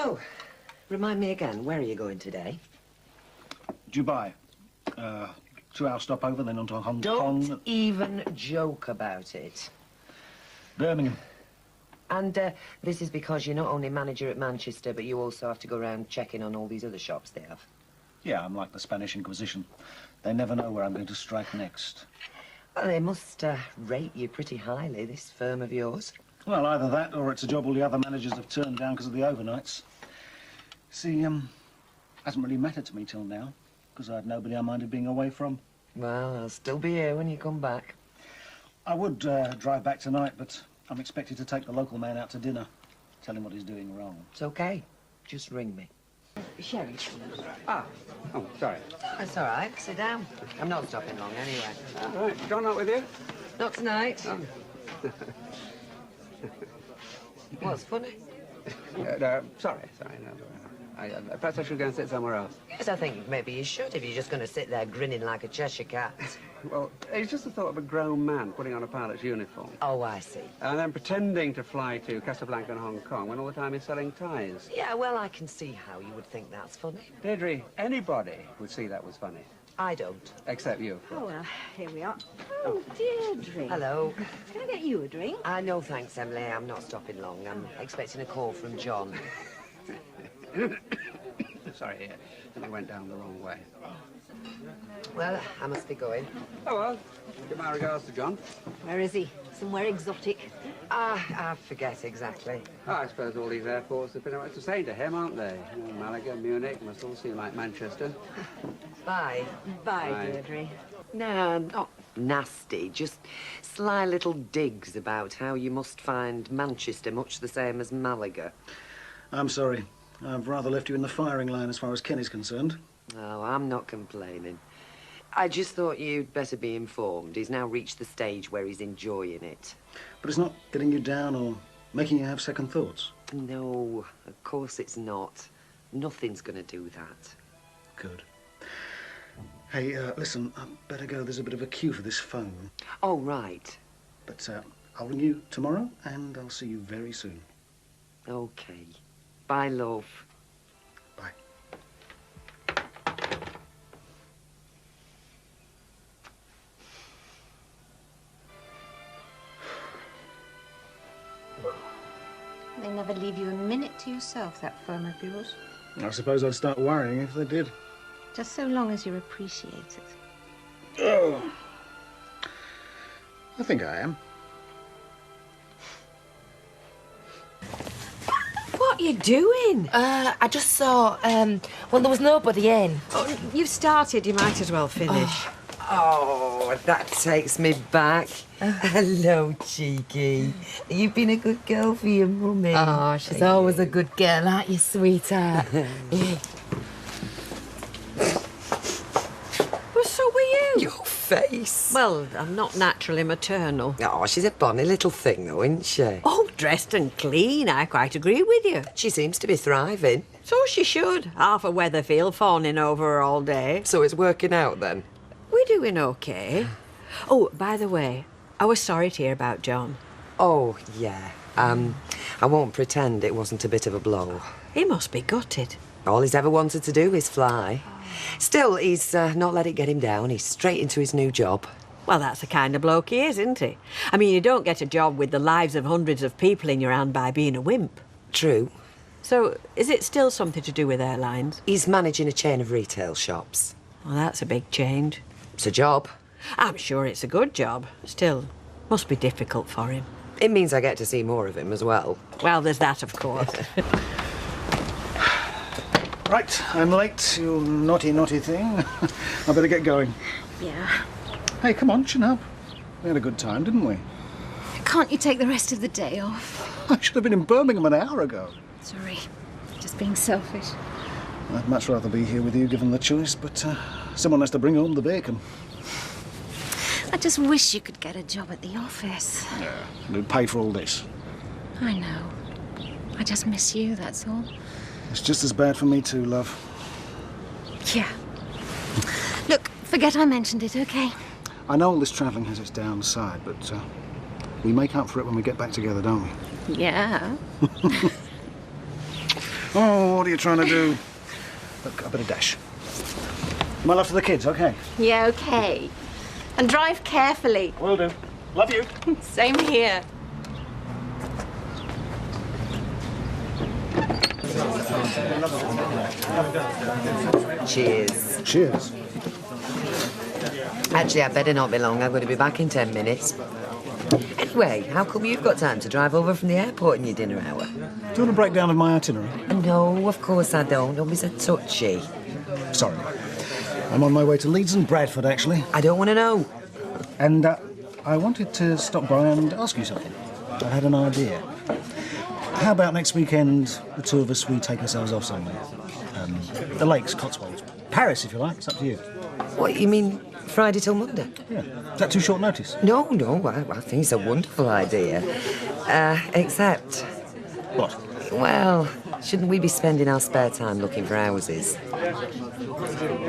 Oh, remind me again, where are you going today? Dubai. 2-hour stopover, then on to Hong Don't Kong. even joke about it. Birmingham. And this is because you're not only manager at Manchester, but you also have to go around checking on all these other shops they have. Yeah, I'm like the Spanish Inquisition. They never know where I'm going to strike next. Well, they must rate you pretty highly, this firm of yours. Well, either that or it's a job all the other managers have turned down because of the overnights. See, hasn't really mattered to me till now, because I had nobody I minded being away from. Well, I'll still be here when you come back. I would drive back tonight, but I'm expected to take the local man out to dinner. Tell him what he's doing wrong. It's okay. Just ring me. Sherry. Ah, oh, sorry. That's all right. Sit down. I'm not stopping long anyway. All right, John not with you? Not tonight. Oh. What's funny? No, sorry, no. Perhaps I should go and sit somewhere else. Yes, I think maybe you should if you're just going to sit there grinning like a Cheshire cat. Well, it's just the thought of a grown man putting on a pilot's uniform. Oh, I see. And then pretending to fly to Casablanca and Hong Kong when all the time he's selling ties. Yeah, well, I can see how you would think that's funny. Deirdre, anybody would see that was funny. I don't. Except you, of course. Oh, well, here we are. Oh, Deirdre. Hello. Can I get you a drink? No, thanks, Emily. I'm not stopping long. I'm expecting a call from John. Sorry, I went down the wrong way. Well, I must be going. Oh, well, give my regards to John. Where is he? Somewhere exotic. I forget exactly. Oh, I suppose all these airports have been much the same to him, aren't they? You know, Malaga, Munich, must all seem like Manchester. Bye. Bye, Bye. Deirdre. No, not nasty. Just sly little digs about how you must find Manchester much the same as Malaga. I'm sorry. I've rather left you in the firing line as far as Ken is concerned. Oh, I'm not complaining. I just thought you'd better be informed. He's now reached the stage where he's enjoying it. But it's not getting you down or making you have second thoughts. No, of course it's not. Nothing's going to do that. Good. Hey, listen, I'd better go. There's a bit of a queue for this phone. Oh, right. But I'll ring you tomorrow, and I'll see you very soon. Okay. Bye, love. Bye. They never leave you a minute to yourself, that firm of yours. I suppose I'd start worrying if they did. Just so long as you're appreciated. Oh. I think I am. What are you doing? I just saw, well, there was nobody in. Oh, you've started. You might as well finish. Oh, that takes me back. Hello, cheeky. You've been a good girl for your mummy. Oh, she's always a good girl, aren't you, sweetheart? Well, so were you. Your face. Well, I'm not naturally maternal. Oh, she's a bonny little thing, though, isn't she? Oh, dressed and clean. I quite agree with you. She seems to be thriving. So she should. Half a Weatherfield fawning over her all day. So it's working out, then? We're doing okay. Oh, by the way, I was sorry to hear about John. Oh, yeah. I won't pretend it wasn't a bit of a blow. He must be gutted. All he's ever wanted to do is fly. Still, he's not let it get him down. He's straight into his new job. Well, that's the kind of bloke he is, isn't he? I mean, you don't get a job with the lives of hundreds of people in your hand by being a wimp. True. So, is it still something to do with airlines? He's managing a chain of retail shops. Well, that's a big change. It's a job. I'm sure it's a good job. Still, must be difficult for him. It means I get to see more of him as well. Well, there's that, of course. Right, I'm late, you naughty, naughty thing. I better get going. Yeah. Hey, come on, chin up. We had a good time, didn't we? Can't you take the rest of the day off? I should have been in Birmingham an hour ago. Sorry. Just being selfish. I'd much rather be here with you given the choice, but someone has to bring home the bacon. I just wish you could get a job at the office. Yeah, who'd pay for all this? I know. I just miss you, that's all. It's just as bad for me too, love. Yeah. Look, forget I mentioned it, okay? I know all this travelling has its downside, but we make up for it when we get back together, don't we? Yeah. Oh, what are you trying to do? Look, I better dash. My love to the kids, okay? Yeah, okay. And drive carefully. Will do. Love you. Same here. Cheers. Cheers. Actually, I better not be long. I'm going to be back in 10 minutes. Anyway, how come you've got time to drive over from the airport in your dinner hour? Do you want a breakdown of my itinerary? No, of course I don't. Don't be so touchy. Sorry. I'm on my way to Leeds and Bradford, actually. I don't want to know. And I wanted to stop by and ask you something. I had an idea. How about next weekend, the two of us, we take ourselves off somewhere? The Lakes, Cotswolds. Paris, if you like. It's up to you. What, you mean Friday till Monday? Yeah. Is that too short notice? No, I think it's a wonderful idea. Except, What? well, shouldn't we be spending our spare time looking for houses?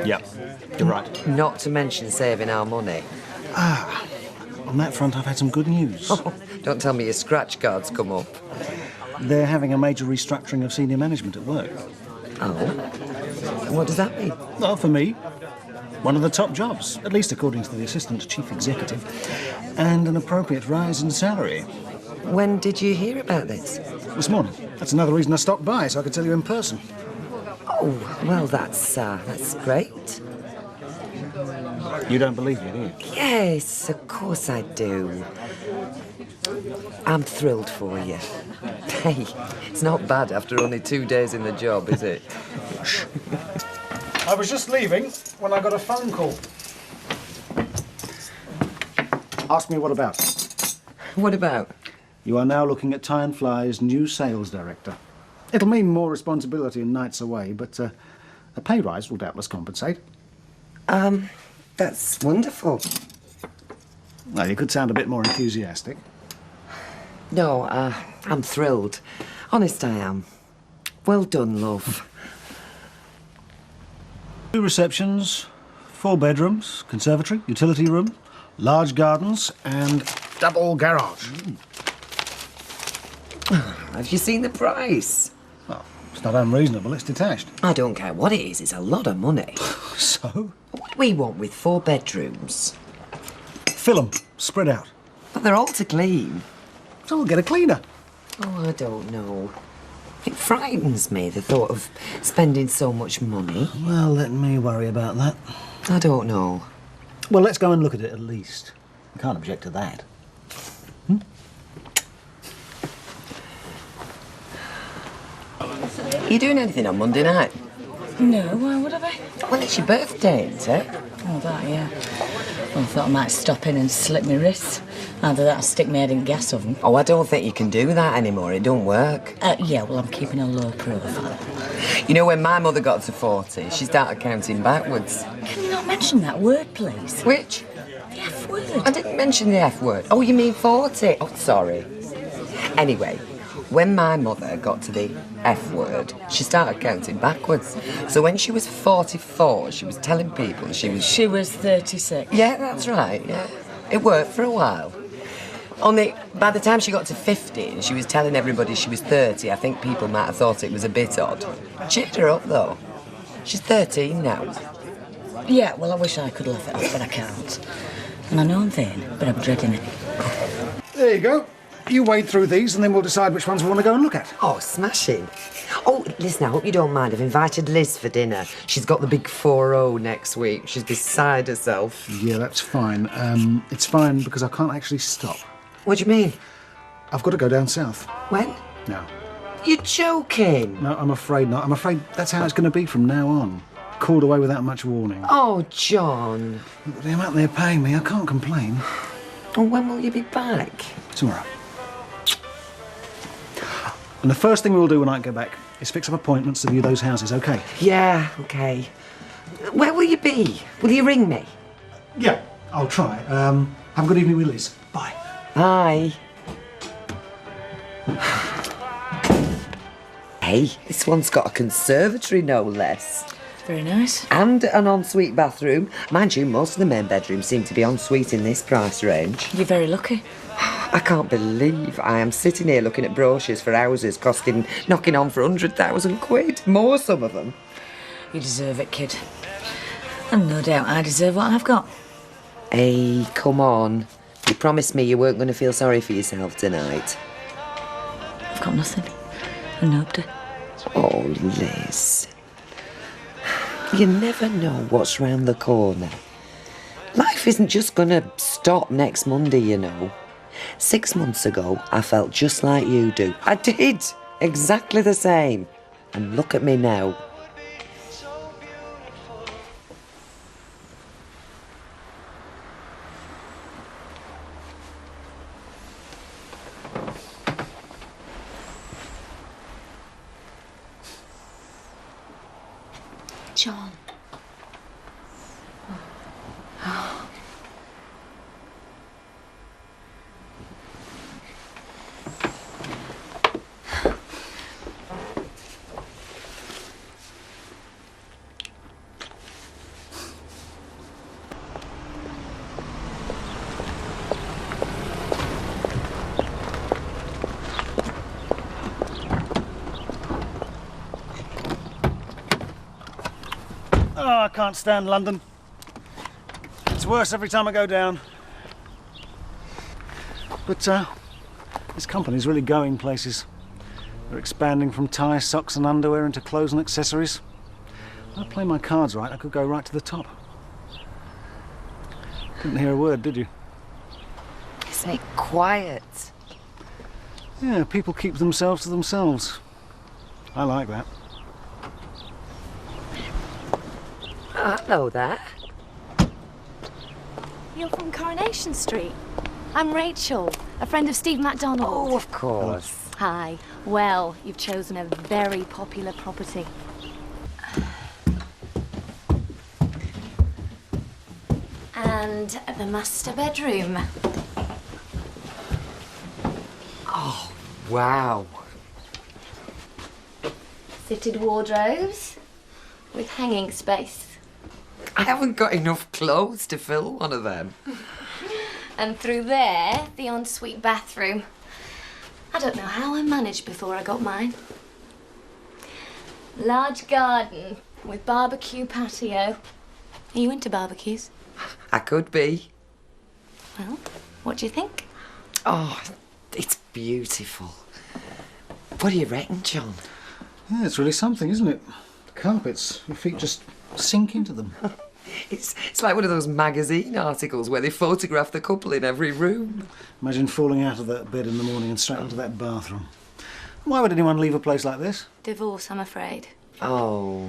Yeah. You're right. Not to mention saving our money. On that front, I've had some good news. Oh, don't tell me your scratch cards come up. They're having a major restructuring of senior management at work. Oh? What does that mean? Well, for me, one of the top jobs, at least according to the assistant chief executive, and an appropriate rise in salary. When did you hear about this? This morning. That's another reason I stopped by, so I could tell you in person. Oh, well, that's great. You don't believe me, do you? Yes, of course I do. I'm thrilled for you. Hey, it's not bad after only 2 days in the job, is it? I was just leaving when I got a phone call. Ask me what about. What about? You are now looking at Ty and Fly's new sales director. It'll mean more responsibility and nights away, but a pay rise will doubtless compensate. That's wonderful. Well, you could sound a bit more enthusiastic. No, I'm thrilled. Honest I am. Well done, love. 2 receptions, 4 bedrooms, conservatory, utility room, large gardens, and double garage. Have you seen the price? Well, it's not unreasonable, it's detached. I don't care what it is, it's a lot of money. So? What do we want with 4 bedrooms? Fill 'em, spread out. But they're all to clean. So we'll get a cleaner. Oh, I don't know. It frightens me, the thought of spending so much money. Well, let me worry about that. I don't know. Well, let's go and look at it at least. I can't object to that. You doing anything on Monday night? No, why would I? Well, it's your birthday, isn't it? Oh, that, yeah. Well, I thought I might stop in and slip my wrists. Either that or stick my head in gas oven. Oh, I don't think you can do that anymore. It don't work. Yeah, well, I'm keeping a low profile. You know, when my mother got to 40, she started counting backwards. Can you not mention that word, please? Which? The F word. I didn't mention the F word. Oh, you mean 40? Oh, sorry. Anyway, when my mother got to the F word, she started counting backwards. So when she was 44, she was telling people she was... She was 36. Yeah, that's right, yeah. It worked for a while. Only, by the time she got to 50 and she was telling everybody she was 30, I think people might have thought it was a bit odd. Cheered her up, though. She's 13 now. Yeah, well, I wish I could laugh it off, but I can't. And I know I'm vain, but I'm dreading it. There you go. You wade through these and then we'll decide which ones we want to go and look at. Oh, smashing. Oh, listen, I hope you don't mind. I've invited Liz for dinner. She's got the big 4-0 next week. She's beside herself. Yeah, that's fine. It's fine because I can't actually stop. What do you mean? I've got to go down south. When? No. You're joking. No, I'm afraid not. I'm afraid that's how it's going to be from now on. Called away without much warning. Oh, John. The amount they're paying me, I can't complain. And when will you be back? Tomorrow. And the first thing we'll do when I get back is fix up appointments to view those houses, OK? Yeah, OK. Where will you be? Will you ring me? Yeah, I'll try. Have a good evening with Liz. Bye. Bye. Hey, this one's got a conservatory, no less. Very nice. And an ensuite bathroom. Mind you, most of the main bedrooms seem to be ensuite in this price range. You're very lucky. I can't believe I am sitting here looking at brochures for houses knocking on for 100,000 quid. More, some of them. You deserve it, kid. And no doubt I deserve what I've got. Hey, come on. You promised me you weren't going to feel sorry for yourself tonight. I've got nothing. And nobody. Oh, Liz. You never know what's round the corner. Life isn't just going to stop next Monday, you know. 6 months ago, I felt just like you do. I did. Exactly the same. And look at me now. John. Oh, I can't stand London. It's worse every time I go down. But this company's really going places. They're expanding from tie, socks and underwear into clothes and accessories. If I play my cards right, I could go right to the top. Couldn't hear a word, did you? Isn't it quiet? Yeah, people keep themselves to themselves. I like that. Hello there. You're from Coronation Street. I'm Rachel, a friend of Steve MacDonald. Oh, of course. Hi. Well, you've chosen a very popular property. And the master bedroom. Oh, wow. Fitted wardrobes with hanging space. I haven't got enough clothes to fill one of them. And through there, the ensuite bathroom. I don't know how I managed before I got mine. Large garden with barbecue patio. Are you into barbecues? I could be. Well, what do you think? Oh, it's beautiful. What do you reckon, John? Yeah, it's really something, isn't it? The carpets, your feet just sink into them. It's like one of those magazine articles where they photograph the couple in every room. Imagine falling out of that bed in the morning and straight into that bathroom. Why would anyone leave a place like this? Divorce, I'm afraid. Oh.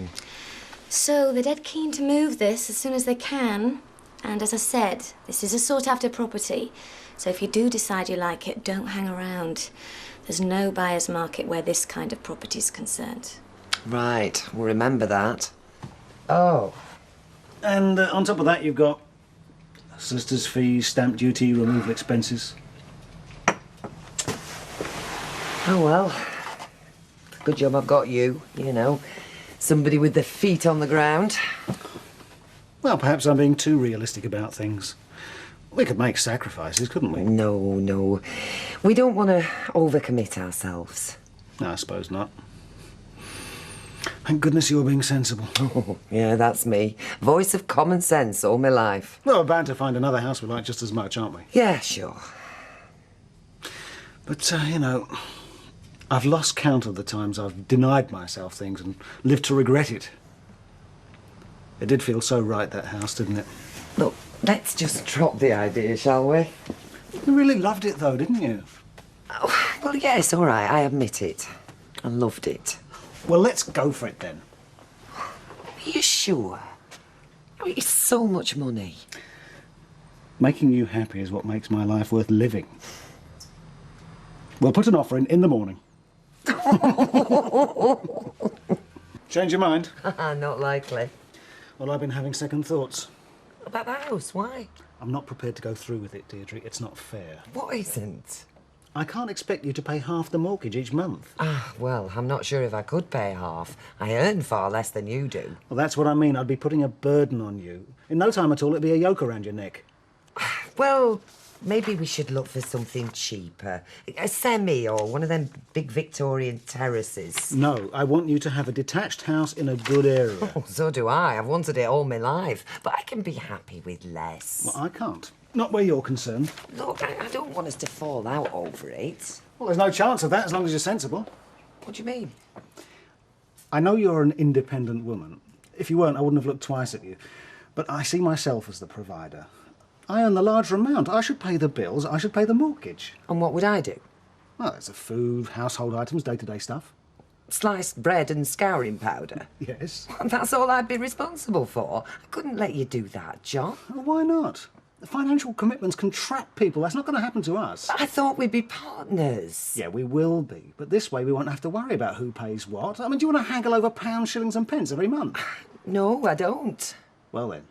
So they're dead keen to move this as soon as they can. And as I said, this is a sought-after property. So if you do decide you like it, don't hang around. There's no buyer's market where this kind of property is concerned. Right, we'll remember that. Oh. And on top of that, you've got solicitor's fees, stamp duty, removal expenses. Oh, well. Good job I've got you, you know. Somebody with their feet on the ground. Well, perhaps I'm being too realistic about things. We could make sacrifices, couldn't we? No. We don't want to overcommit ourselves. No, I suppose not. Thank goodness you're being sensible. Oh, yeah, that's me. Voice of common sense all my life. Well, we're bound to find another house we like just as much, aren't we? Yeah, sure. But, you know, I've lost count of the times I've denied myself things and lived to regret it. It did feel so right, that house, didn't it? Look, let's just drop the idea, shall we? You really loved it, though, didn't you? Oh, well, yes, all right, I admit it. I loved it. Well, let's go for it, then. Are you sure? I mean, it's so much money. Making you happy is what makes my life worth living. We'll put an offer in the morning. Change your mind? Not likely. Well, I've been having second thoughts. About the house, why? I'm not prepared to go through with it, Deirdre. It's not fair. What isn't? I can't expect you to pay half the mortgage each month. Well, I'm not sure if I could pay half. I earn far less than you do. Well, that's what I mean. I'd be putting a burden on you. In no time at all, it'd be a yoke around your neck. Well, maybe we should look for something cheaper. A semi or one of them big Victorian terraces. No, I want you to have a detached house in a good area. Oh, so do I. I've wanted it all my life. But I can be happy with less. Well, I can't. Not where you're concerned. Look, I don't want us to fall out over it. Well, there's no chance of that as long as you're sensible. What do you mean? I know you're an independent woman. If you weren't, I wouldn't have looked twice at you. But I see myself as the provider. I earn the larger amount. I should pay the bills. I should pay the mortgage. And what would I do? Well, there's the food, household items, day-to-day stuff. Sliced bread and scouring powder? Yes. That's all I'd be responsible for. I couldn't let you do that, John. Well, why not? The financial commitments can trap people. That's not going to happen to us. I thought we'd be partners. Yeah, we will be. But this way we won't have to worry about who pays what. I mean, do you want to haggle over pounds, shillings and pence every month? No, I don't. Well then.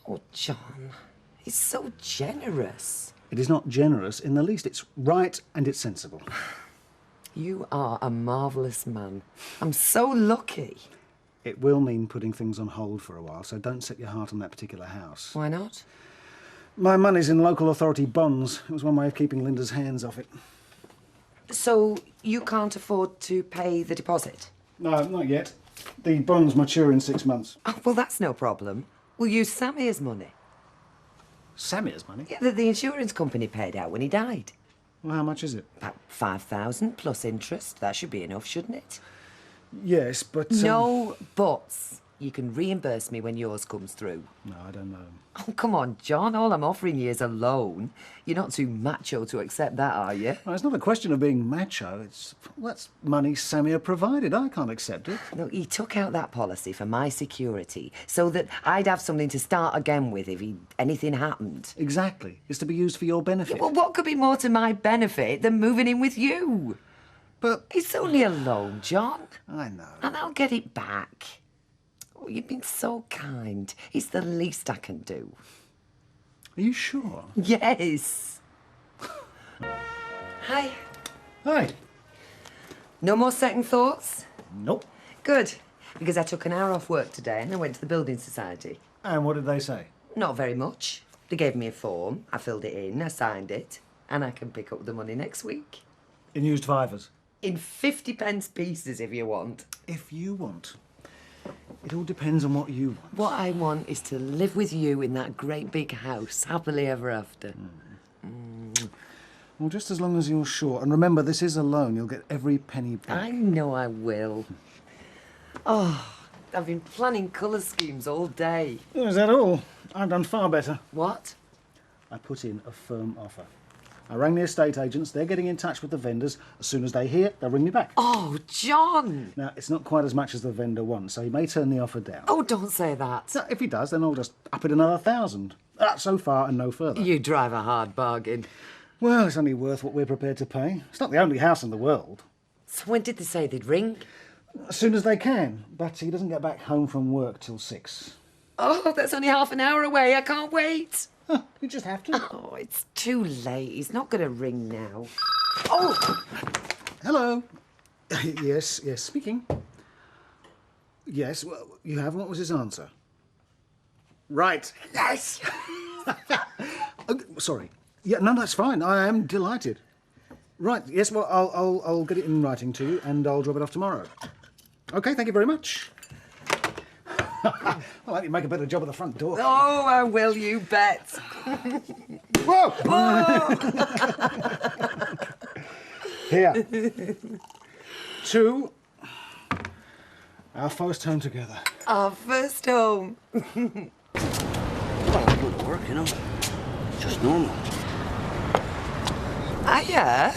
Oh, John, he's so generous. It is not generous in the least. It's right and it's sensible. You are a marvellous man. I'm so lucky. It will mean putting things on hold for a while, so don't set your heart on that particular house. Why not? My money's in local authority bonds. It was one way of keeping Linda's hands off it. So you can't afford to pay the deposit? No, not yet. The bonds mature in 6 months. Oh, well, that's no problem. We'll use Samir's money. Samir's money? Yeah, that the insurance company paid out when he died. Well, how much is it? About 5,000 plus interest. That should be enough, shouldn't it? Yes, but... No buts. You can reimburse me when yours comes through. No, I don't know. Oh, come on, John. All I'm offering you is a loan. You're not too macho to accept that, are you? Well, it's not a question of being macho. That's money Samir provided. I can't accept it. No, he took out that policy for my security so that I'd have something to start again with if anything happened. Exactly. It's to be used for your benefit. Well, what could be more to my benefit than moving in with you? But... It's only a loan, John. I know. And I'll get it back. Oh, you've been so kind. It's the least I can do. Are you sure? Yes. Hi. Hi. No more second thoughts? Nope. Good. Because I took an hour off work today and I went to the Building Society. And what did they say? Not very much. They gave me a form, I filled it in, I signed it, and I can pick up the money next week. In used fivers? In 50p pieces if you want. If you want. It all depends on what you want. What I want is to live with you in that great big house, happily ever after. Well, just as long as you're sure. And remember, this is a loan. You'll get every penny back. I know I will. Oh, I've been planning colour schemes all day. Oh, is that all? I've done far better. What? I put in a firm offer. I rang the estate agents. They're getting in touch with the vendors. As soon as they hear, they'll ring me back. Oh, John! Now, it's not quite as much as the vendor wants, so he may turn the offer down. Oh, don't say that. So if he does, then I'll just up it another 1,000. So far and no further. You drive a hard bargain. Well, it's only worth what we're prepared to pay. It's not the only house in the world. So when did they say they'd ring? As soon as they can. But he doesn't get back home from work till 6. Oh, that's only half an hour away. I can't wait. Huh, you just have to. Oh, it's too late. He's not going to ring now. Oh! Hello. Yes, speaking. Yes, well, you have. What was his answer? Right. Yes! Sorry. Yeah, no, that's fine. I am delighted. Right. Yes. Well, I'll get it in writing to you, and I'll drop it off tomorrow. Okay. Thank you very much. I hope you make a better job of the front door. Oh, I will, you bet. Whoa! Whoa! Here. To our first home together. Our first home. Well, I'm going to work, you know. Just normal. Hiya.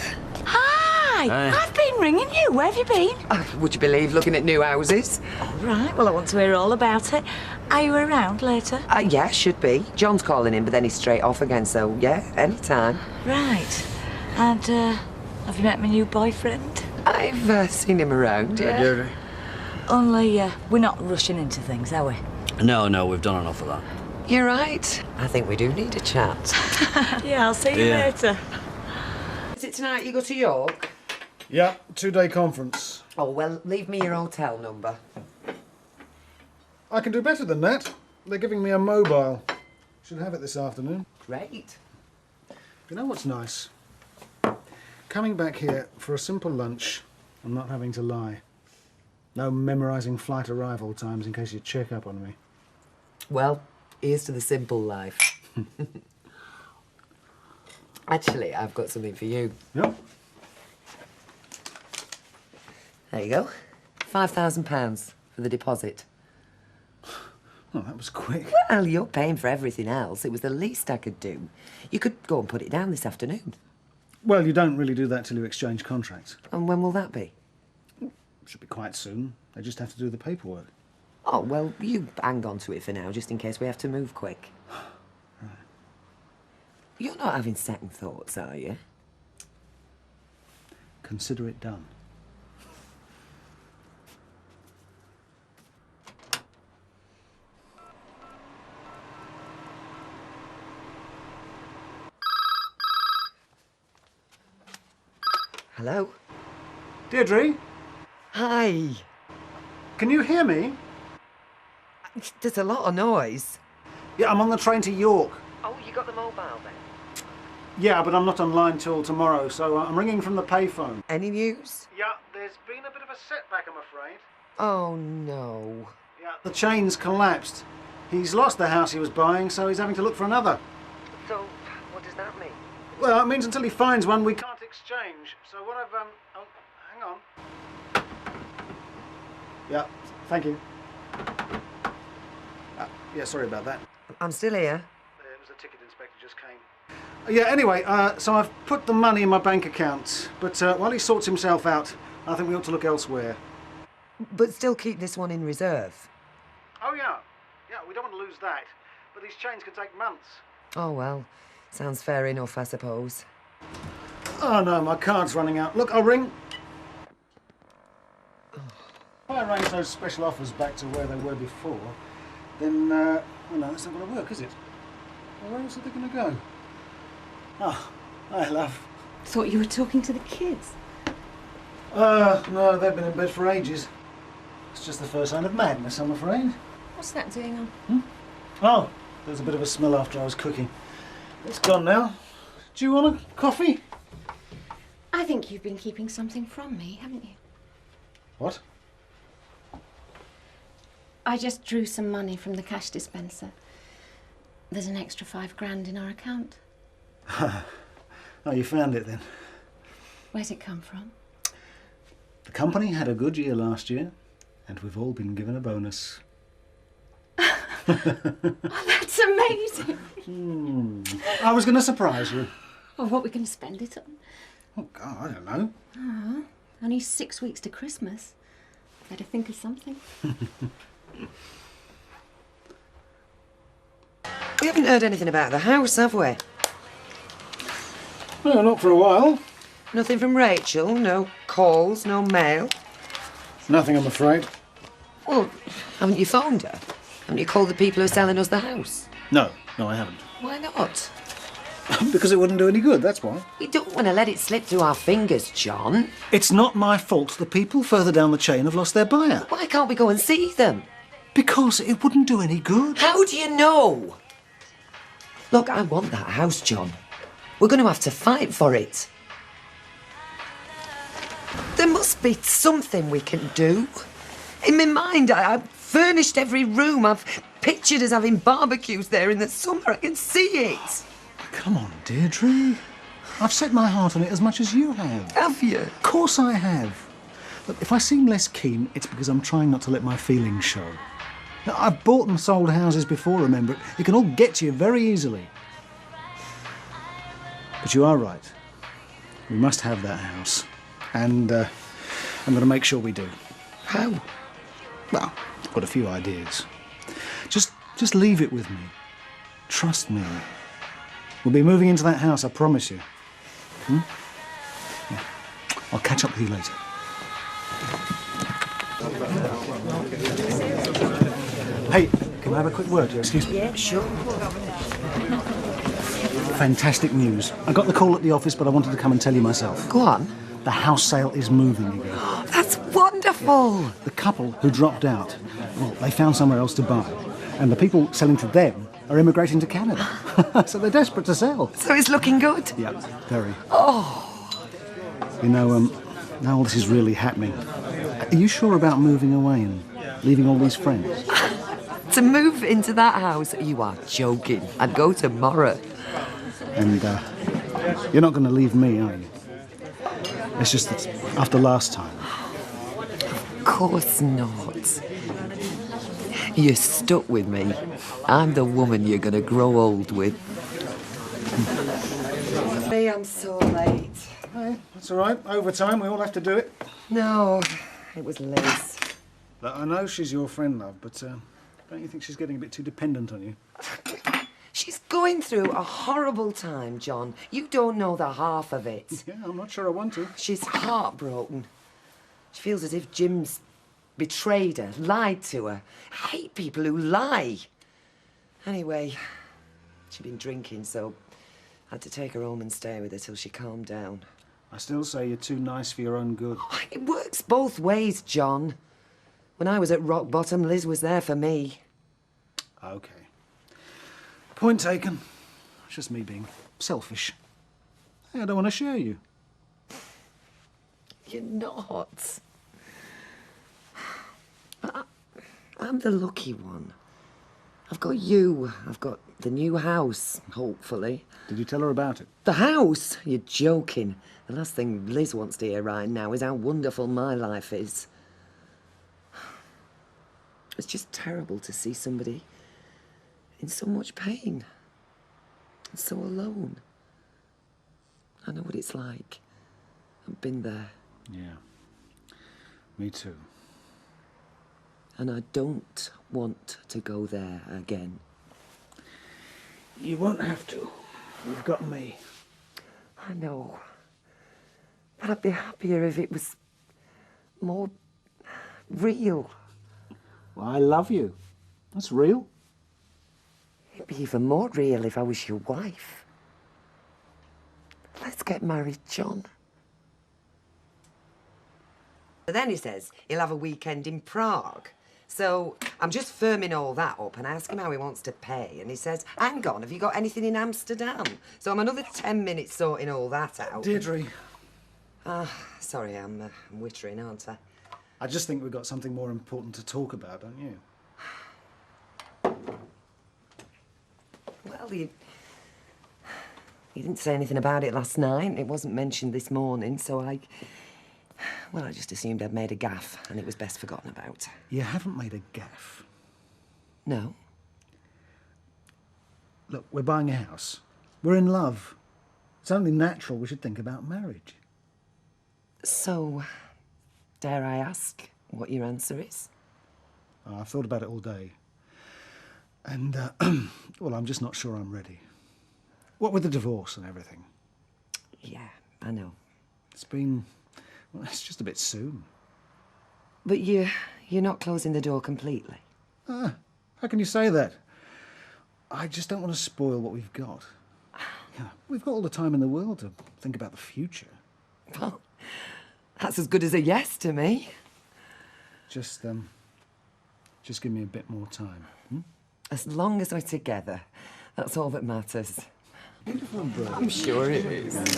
Hi! Hey. I've been ringing you. Where have you been? Would you believe looking at new houses? All right, well, I want to hear all about it. Are you around later? Yeah, should be. John's calling in, but then he's straight off again, so yeah, any time. Right. And, have you met my new boyfriend? I've seen him around, yeah. Deirdre? Only, we're not rushing into things, are we? No, we've done enough of that. You're right. I think we do need a chat. Yeah, I'll see you Yeah. later. Is it tonight you go to York? Yeah, 2-day conference. Oh, well, leave me your hotel number. I can do better than that. They're giving me a mobile. Should have it this afternoon. Great. You know what's nice? Coming back here for a simple lunch and not having to lie. No memorising flight arrival times in case you check up on me. Well, here's to the simple life. Actually, I've got something for you. Yep. There you go. £5,000 for the deposit. Oh, that was quick. Well, you're paying for everything else. It was the least I could do. You could go and put it down this afternoon. Well, you don't really do that till you exchange contracts. And when will that be? Should be quite soon. They just have to do the paperwork. Oh, well, you hang on to it for now, just in case we have to move quick. Right. You're not having second thoughts, are you? Consider it done. Hello? Deirdre, Hi. can you hear me? There's a lot of noise. Yeah, I'm on the train to York. Oh, you got the mobile then? Yeah, but I'm not online till tomorrow, so I'm ringing from the payphone. Any news? Yeah, there's been a bit of a setback, I'm afraid. Oh, no. Yeah, the chain's collapsed. He's lost the house he was buying, so he's having to look for another. So, what does that mean? Well, it means until he finds one, we can't exchange. So what I've, oh, hang on. Yeah, thank you. Yeah, sorry about that. I'm still here. It was the ticket inspector just came. Yeah, anyway, so I've put the money in my bank account, but while he sorts himself out, I think we ought to look elsewhere. But still keep this one in reserve. Oh, yeah. Yeah, we don't want to lose that. But these chains can take months. Oh, well, sounds fair enough, I suppose. Oh, no, my card's running out. Look, I'll ring. If I arrange those special offers back to where they were before, then, well, no, that's not going to work, is it? Well, where else are they going to go? Oh, hi, love. Thought you were talking to the kids. No, they've been in bed for ages. It's just the first sign of madness, I'm afraid. What's that doing on? Oh, there's a bit of a smell after I was cooking. It's gone now. Do you want a coffee? I think you've been keeping something from me, haven't you? What? I just drew some money from the cash dispenser. There's an extra £5,000 in our account. Oh, you found it then? Where's it come from? The company had a good year last year, and we've all been given a bonus. Oh, that's amazing. I was going to surprise you. Oh, what are we going to spend it on? Oh, God, I don't know. Oh, only 6 weeks to Christmas. Better think of something. We haven't heard anything about the house, have we? No, not for a while. Nothing from Rachel, no calls, no mail. Nothing, I'm afraid. Well, haven't you phoned her? Haven't you called the people who are selling us the house? No, I haven't. Why not? Because it wouldn't do any good, that's why. We don't want to let it slip through our fingers, John. It's not my fault the people further down the chain have lost their buyer. Why can't we go and see them? Because it wouldn't do any good. How do you know? Look, I want that house, John. We're going to have to fight for it. There must be something we can do. In my mind, I've furnished every room. I've pictured us having barbecues there in the summer. I can see it. Come on, Deirdre. I've set my heart on it as much as you have. Have you? Of course I have. But if I seem less keen, it's because I'm trying not to let my feelings show. Now, I've bought and sold houses before, remember. It can all get to you very easily. But you are right. We must have that house. And I'm going to make sure we do. How? Well, I've got a few ideas. Just leave it with me. Trust me. We'll be moving into that house, I promise you. Yeah. I'll catch up with you later. Hey, can I have a quick word? Excuse me. Yeah, sure. Fantastic news. I got the call at the office, but I wanted to come and tell you myself. Go on. The house sale is moving again. That's wonderful. The couple who dropped out, well, they found somewhere else to buy. And the people selling to them are immigrating to Canada. So they're desperate to sell. So it's looking good? Yeah, very. Oh. You know, now all this is really happening. Are you sure about moving away and leaving all these friends? To move into that house? You are joking. I'd go tomorrow. And you're not going to leave me, are you? It's just that after last time. Of course not. You're stuck with me. I'm the woman you're going to grow old with. Hey, I'm so late. Hey, that's all right. Overtime, we all have to do it. No, it was Liz. Look, I know she's your friend, love, but don't you think she's getting a bit too dependent on you? She's going through a horrible time, John. You don't know the half of it. Yeah, I'm not sure I want to. She's heartbroken. She feels as if Jim's betrayed her, lied to her. I hate people who lie. Anyway, she'd been drinking, so I had to take her home and stay with her till she calmed down. I still say you're too nice for your own good. It works both ways, John. When I was at rock bottom, Liz was there for me. OK. Point taken. It's just me being selfish. Hey, I don't want to share you. You're not. I'm the lucky one. I've got you. I've got the new house, hopefully. Did you tell her about it? The house? You're joking. The last thing Liz wants to hear right now is how wonderful my life is. It's just terrible to see somebody in so much pain and so alone. I know what it's like. I've been there. Yeah. Me too. And I don't want to go there again. You won't have to. You've got me. I know. But I'd be happier if it was more real. Well, I love you. That's real. It'd be even more real if I was your wife. Let's get married, John. But then he says he'll have a weekend in Prague. So I'm just firming all that up and I ask him how he wants to pay. And he says, hang on, have you got anything in Amsterdam? So I'm another 10 minutes sorting all that out. Deirdre. Sorry, I'm wittering, aren't I? I just think we've got something more important to talk about, don't you? Well, you didn't say anything about it last night. It wasn't mentioned this morning, so I just assumed I'd made a gaffe and it was best forgotten about. You haven't made a gaffe. No? Look, we're buying a house. We're in love. It's only natural we should think about marriage. So, dare I ask what your answer is? Oh, I've thought about it all day. And, well, I'm just not sure I'm ready. What with the divorce and everything? Yeah, I know. Well, it's just a bit soon. But you're not closing the door completely? How can you say that? I just don't want to spoil what we've got. Yeah, we've got all the time in the world to think about the future. Well, that's as good as a yes to me. Just give me a bit more time. Hmm? As long as we're together, that's all that matters. Beautiful umbrella. I'm sure it is. Okay,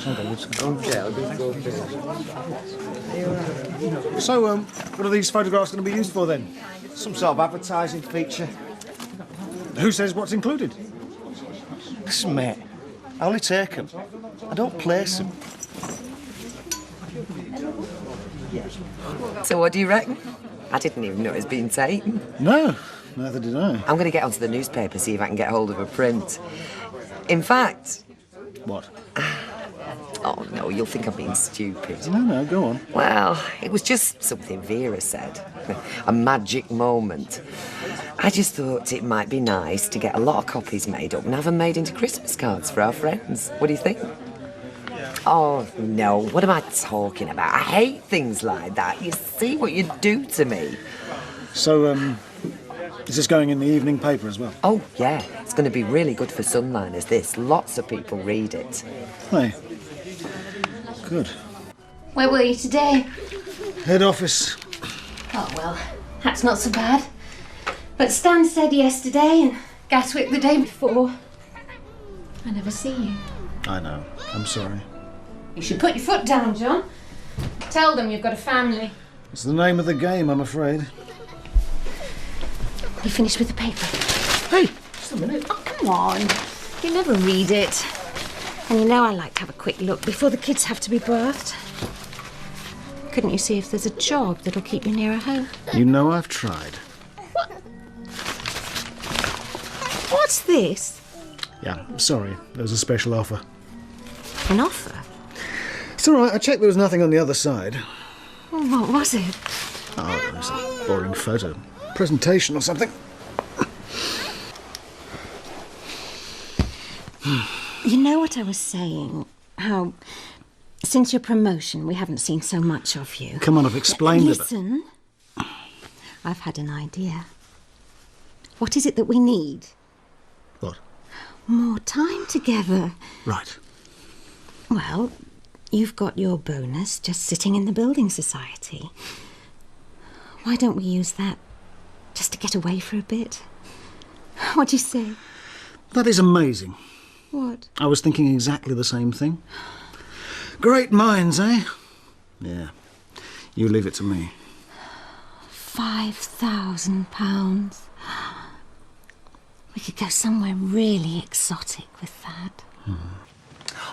I'll just go first. So, what are these photographs going to be used for then? Some sort of advertising feature. Who says what's included? Listen, mate, I only take them. I don't place them. So what do you reckon? I didn't even know it was being taken. No, neither did I. I'm going to get onto the newspaper, see if I can get hold of a print. In fact... What? Oh, no, you'll think I'm being stupid. No, go on. Well, it was just something Vera said. A magic moment. I just thought it might be nice to get a lot of copies made up and have them made into Christmas cards for our friends. What do you think? Oh, no, what am I talking about? I hate things like that. You see what you do to me. So, is this going in the evening paper as well? Oh, yeah. It's going to be really good for Sunliners, this. Lots of people read it. Hey. Good. Where were you today? Head office. Oh, well, that's not so bad. But Stan said yesterday and Gatwick the day before. I never see you. I know. I'm sorry. You should put your foot down, John. Tell them you've got a family. It's the name of the game, I'm afraid. You finished with the paper? Hey, just a minute. Oh, come on. You never read it. And you know I like to have a quick look before the kids have to be birthed. Couldn't you see if there's a job that'll keep you nearer home? You know I've tried. What's this? Yeah, sorry. There was a special offer. An offer? It's all right. I checked there was nothing on the other side. Well, what was it? Oh, it was a boring photo. Presentation or something. You know what I was saying? How, since your promotion, we haven't seen so much of you. Come on, I've explained it. Listen, I've had an idea. What is it that we need? What? More time together. Right. Well, you've got your bonus just sitting in the building society. Why don't we use that just to get away for a bit? What do you say? That is amazing. What? I was thinking exactly the same thing. Great minds, eh? Yeah. You leave it to me. £5,000. We could go somewhere really exotic with that.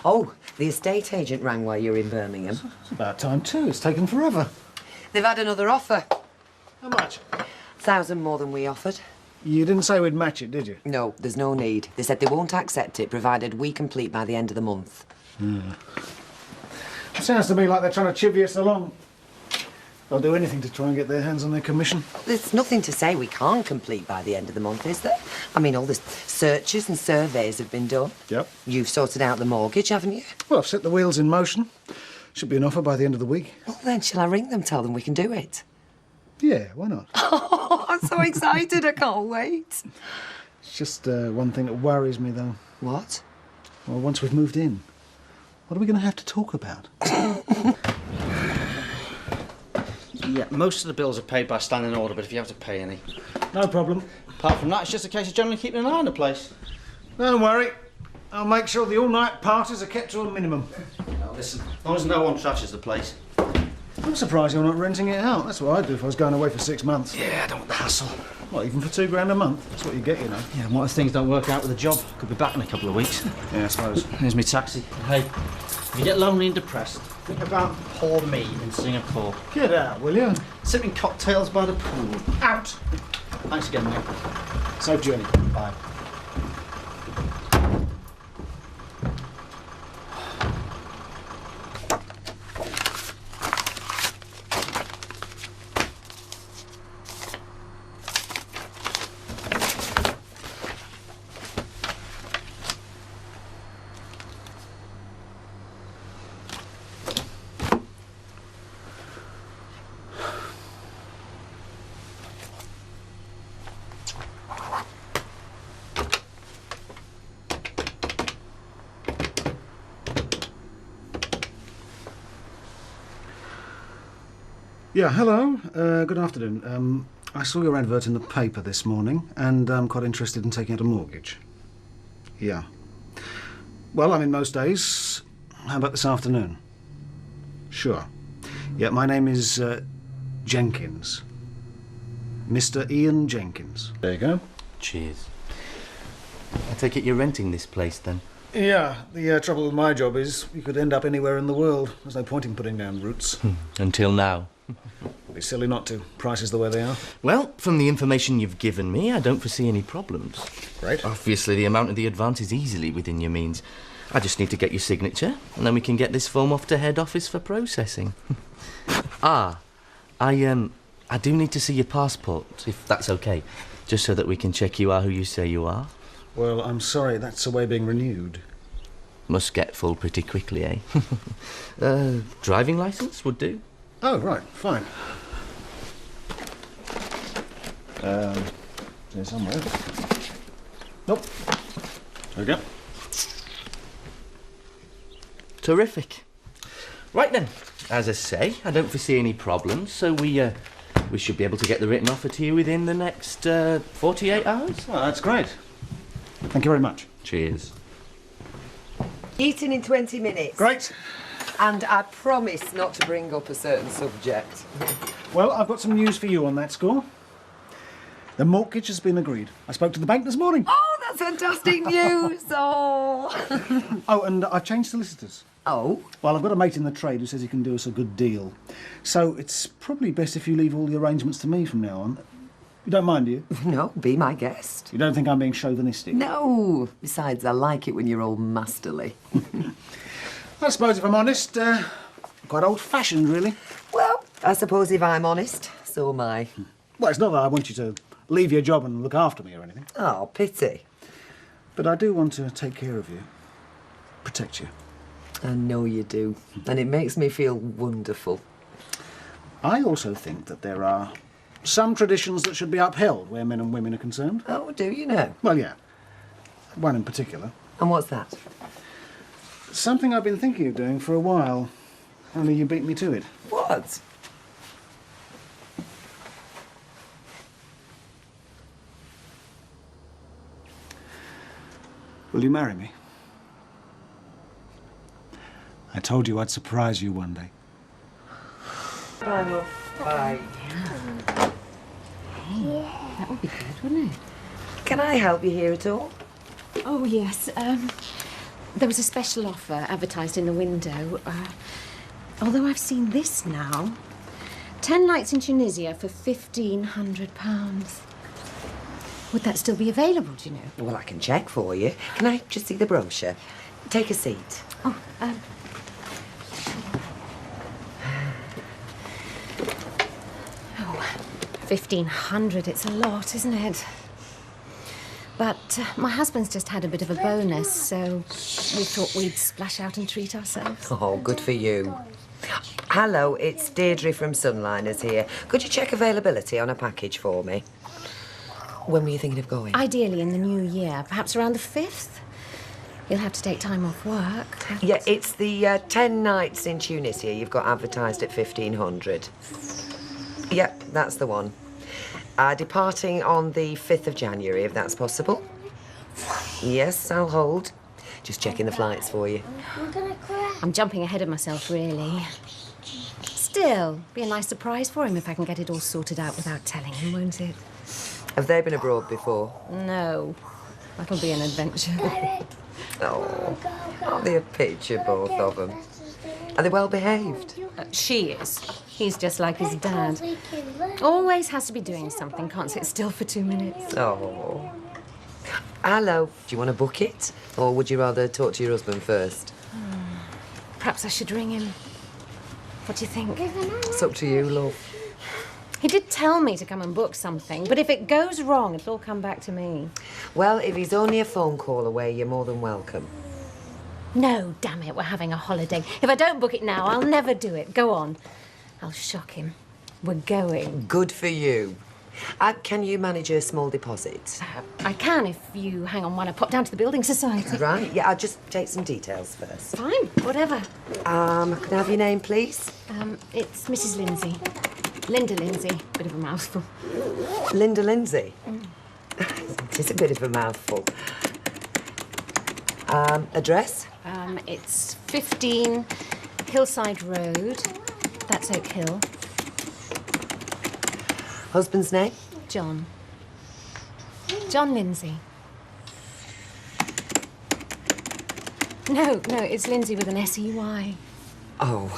Oh, the estate agent rang while you were in Birmingham. It's about time too. It's taken forever. They've had another offer. How much? 1,000 more than we offered. You didn't say we'd match it, did you? No, there's no need. They said they won't accept it, provided we complete by the end of the month. Sounds to me like they're trying to chivvy us along. They'll do anything to try and get their hands on their commission. There's nothing to say we can't complete by the end of the month, is there? I mean, all the searches and surveys have been done. Yep. You've sorted out the mortgage, haven't you? Well, I've set the wheels in motion. Should be an offer by the end of the week. Well, then, shall I ring them, tell them we can do it? Yeah, why not? Oh, I'm so excited, I can't wait. It's just one thing that worries me, though. What? Well, once we've moved in, what are we going to have to talk about? Yeah, most of the bills are paid by standing order, but if you have to pay any. No problem. Apart from that, it's just a case of generally keeping an eye on the place. Don't worry. I'll make sure the all-night parties are kept to a minimum. Now, listen, as long as no one trashes the place. I'm surprised you're not renting it out. That's what I'd do if I was going away for 6 months. Yeah, I don't want the hassle. What, even for £2 a month? That's what you get, you know. Yeah, and what if things don't work out with the job? Could be back in a couple of weeks. Yeah, I suppose. Here's my taxi. Hey, if you get lonely and depressed, think about poor me in Singapore. Get out, will you? Sipping cocktails by the pool. Out! Thanks again, mate. Safe journey. Bye. Yeah, hello. Good afternoon. I saw your advert in the paper this morning, and I'm quite interested in taking out a mortgage. Yeah. Well, I'm in most days. How about this afternoon? Sure. Yeah, my name is Jenkins. Mr. Ian Jenkins. There you go. Cheers. I take it you're renting this place, then? Yeah, the trouble with my job is you could end up anywhere in the world. There's no point in putting down roots. Until now. It'd be silly not to. Prices the way they are. Well, from the information you've given me, I don't foresee any problems. Great. Obviously, the amount of the advance is easily within your means. I just need to get your signature, and then we can get this form off to head office for processing. I do need to see your passport, if that's okay, just so that we can check you are who you say you are. Well, I'm sorry, that's away being renewed. Must get full pretty quickly, eh? Driving licence would do. Oh, right, fine. There's somewhere. Nope. There we go. Terrific. Right then, as I say, I don't foresee any problems, so we we should be able to get the written offer to you within the next 48 hours. Oh, that's great. Thank you very much. Cheers. Eating in 20 minutes. Great. And I promise not to bring up a certain subject. Well, I've got some news for you on that score. The mortgage has been agreed. I spoke to the bank this morning. Oh, that's fantastic news! Oh. Oh, and I've changed solicitors. Oh? Well, I've got a mate in the trade who says he can do us a good deal. So it's probably best if you leave all the arrangements to me from now on. You don't mind, do you? No, be my guest. You don't think I'm being chauvinistic? No. Besides, I like it when you're all masterly. I suppose, if I'm honest, quite old-fashioned, really. Well, I suppose if I'm honest, so am I. Well, it's not that I want you to leave your job and look after me or anything. Oh, pity. But I do want to take care of you, protect you. I know you do, and it makes me feel wonderful. I also think that there are some traditions that should be upheld where men and women are concerned. Oh, do you know? Well, yeah. One in particular. And what's that? Something I've been thinking of doing for a while, only you beat me to it. What? Will you marry me? I told you I'd surprise you one day. Bye. Bye. Hey, that would be good, wouldn't it? Can I help you here at all? Oh, yes. There was a special offer advertised in the window. Although I've seen this now. 10 nights in Tunisia for £1,500. Would that still be available, do you know? Well, I can check for you. Can I just see the brochure? Take a seat. Oh, Oh, 1,500, it's a lot, isn't it? But my husband's just had a bit of a bonus, so we thought we'd splash out and treat ourselves. Oh, good for you. Hello, it's Deirdre from Sunliners here. Could you check availability on a package for me? When were you thinking of going? Ideally in the new year, perhaps around the 5th. You'll have to take time off work. But... Yeah, it's the 10 nights in Tunisia you've got advertised at 1,500. Yep, that's the one. Departing on the 5th of January, if that's possible. Yes, I'll hold. Just checking the flights for you. I'm jumping ahead of myself, really. Still, be a nice surprise for him if I can get it all sorted out without telling him, won't it? Have they been abroad before? No. That'll be an adventure. Oh, aren't they a picture, both of them? Are they well behaved? She is. He's just like his dad. Always has to be doing something, can't sit still for 2 minutes. Oh. Hello. Do you want to book it? Or would you rather talk to your husband first? Perhaps I should ring him. What do you think? It's up to you, love. He did tell me to come and book something, but if it goes wrong, it'll all come back to me. Well, if he's only a phone call away, you're more than welcome. No, damn it, we're having a holiday. If I don't book it now, I'll never do it. Go on. I'll shock him. We're going. Good for you. Can you manage a small deposit? I can if you hang on while I pop down to the Building Society. Right, yeah, I'll just take some details first. Fine, whatever. Can I have your name, please? It's Mrs. Lindsay. Linda Lindsay. Bit of a mouthful. Linda Lindsay? It is a bit of a mouthful. Address? It's 15 Hillside Road. That's Oak Hill. Husband's name? John. John Lindsay. No, it's Lindsay with an S-E-Y. Oh.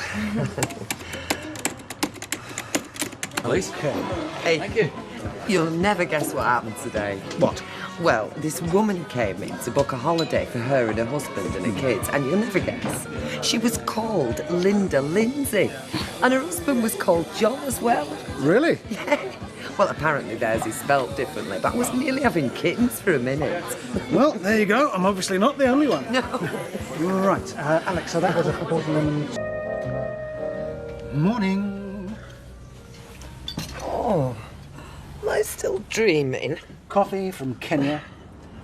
Police? Hey, Thank you. You'll never guess what happened today. What? Well, this woman came in to book a holiday for her and her husband and her kids, and you'll never guess. She was called Linda Lindsay, and her husband was called John as well. Really? Yeah. Well, apparently theirs is spelt differently, but I was nearly having kittens for a minute. Well, there you go. I'm obviously not the only one. No. Right, Alex, so that was a bottle lemon. Morning. Oh, am I still dreaming? Coffee from Kenya.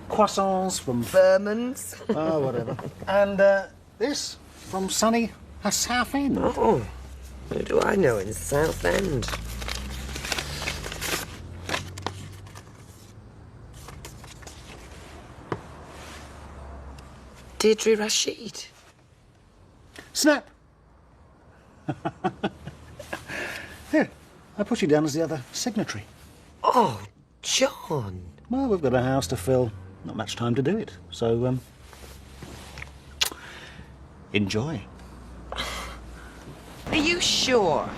Croissants from... Furman's. Oh, whatever. And this from sunny Southend. Oh, who do I know in Southend? Deirdre Rashid. Snap! Here, I put you down as the other signatory. Oh, John. Well, we've got a house to fill. Not much time to do it. So, enjoy. Are you sure?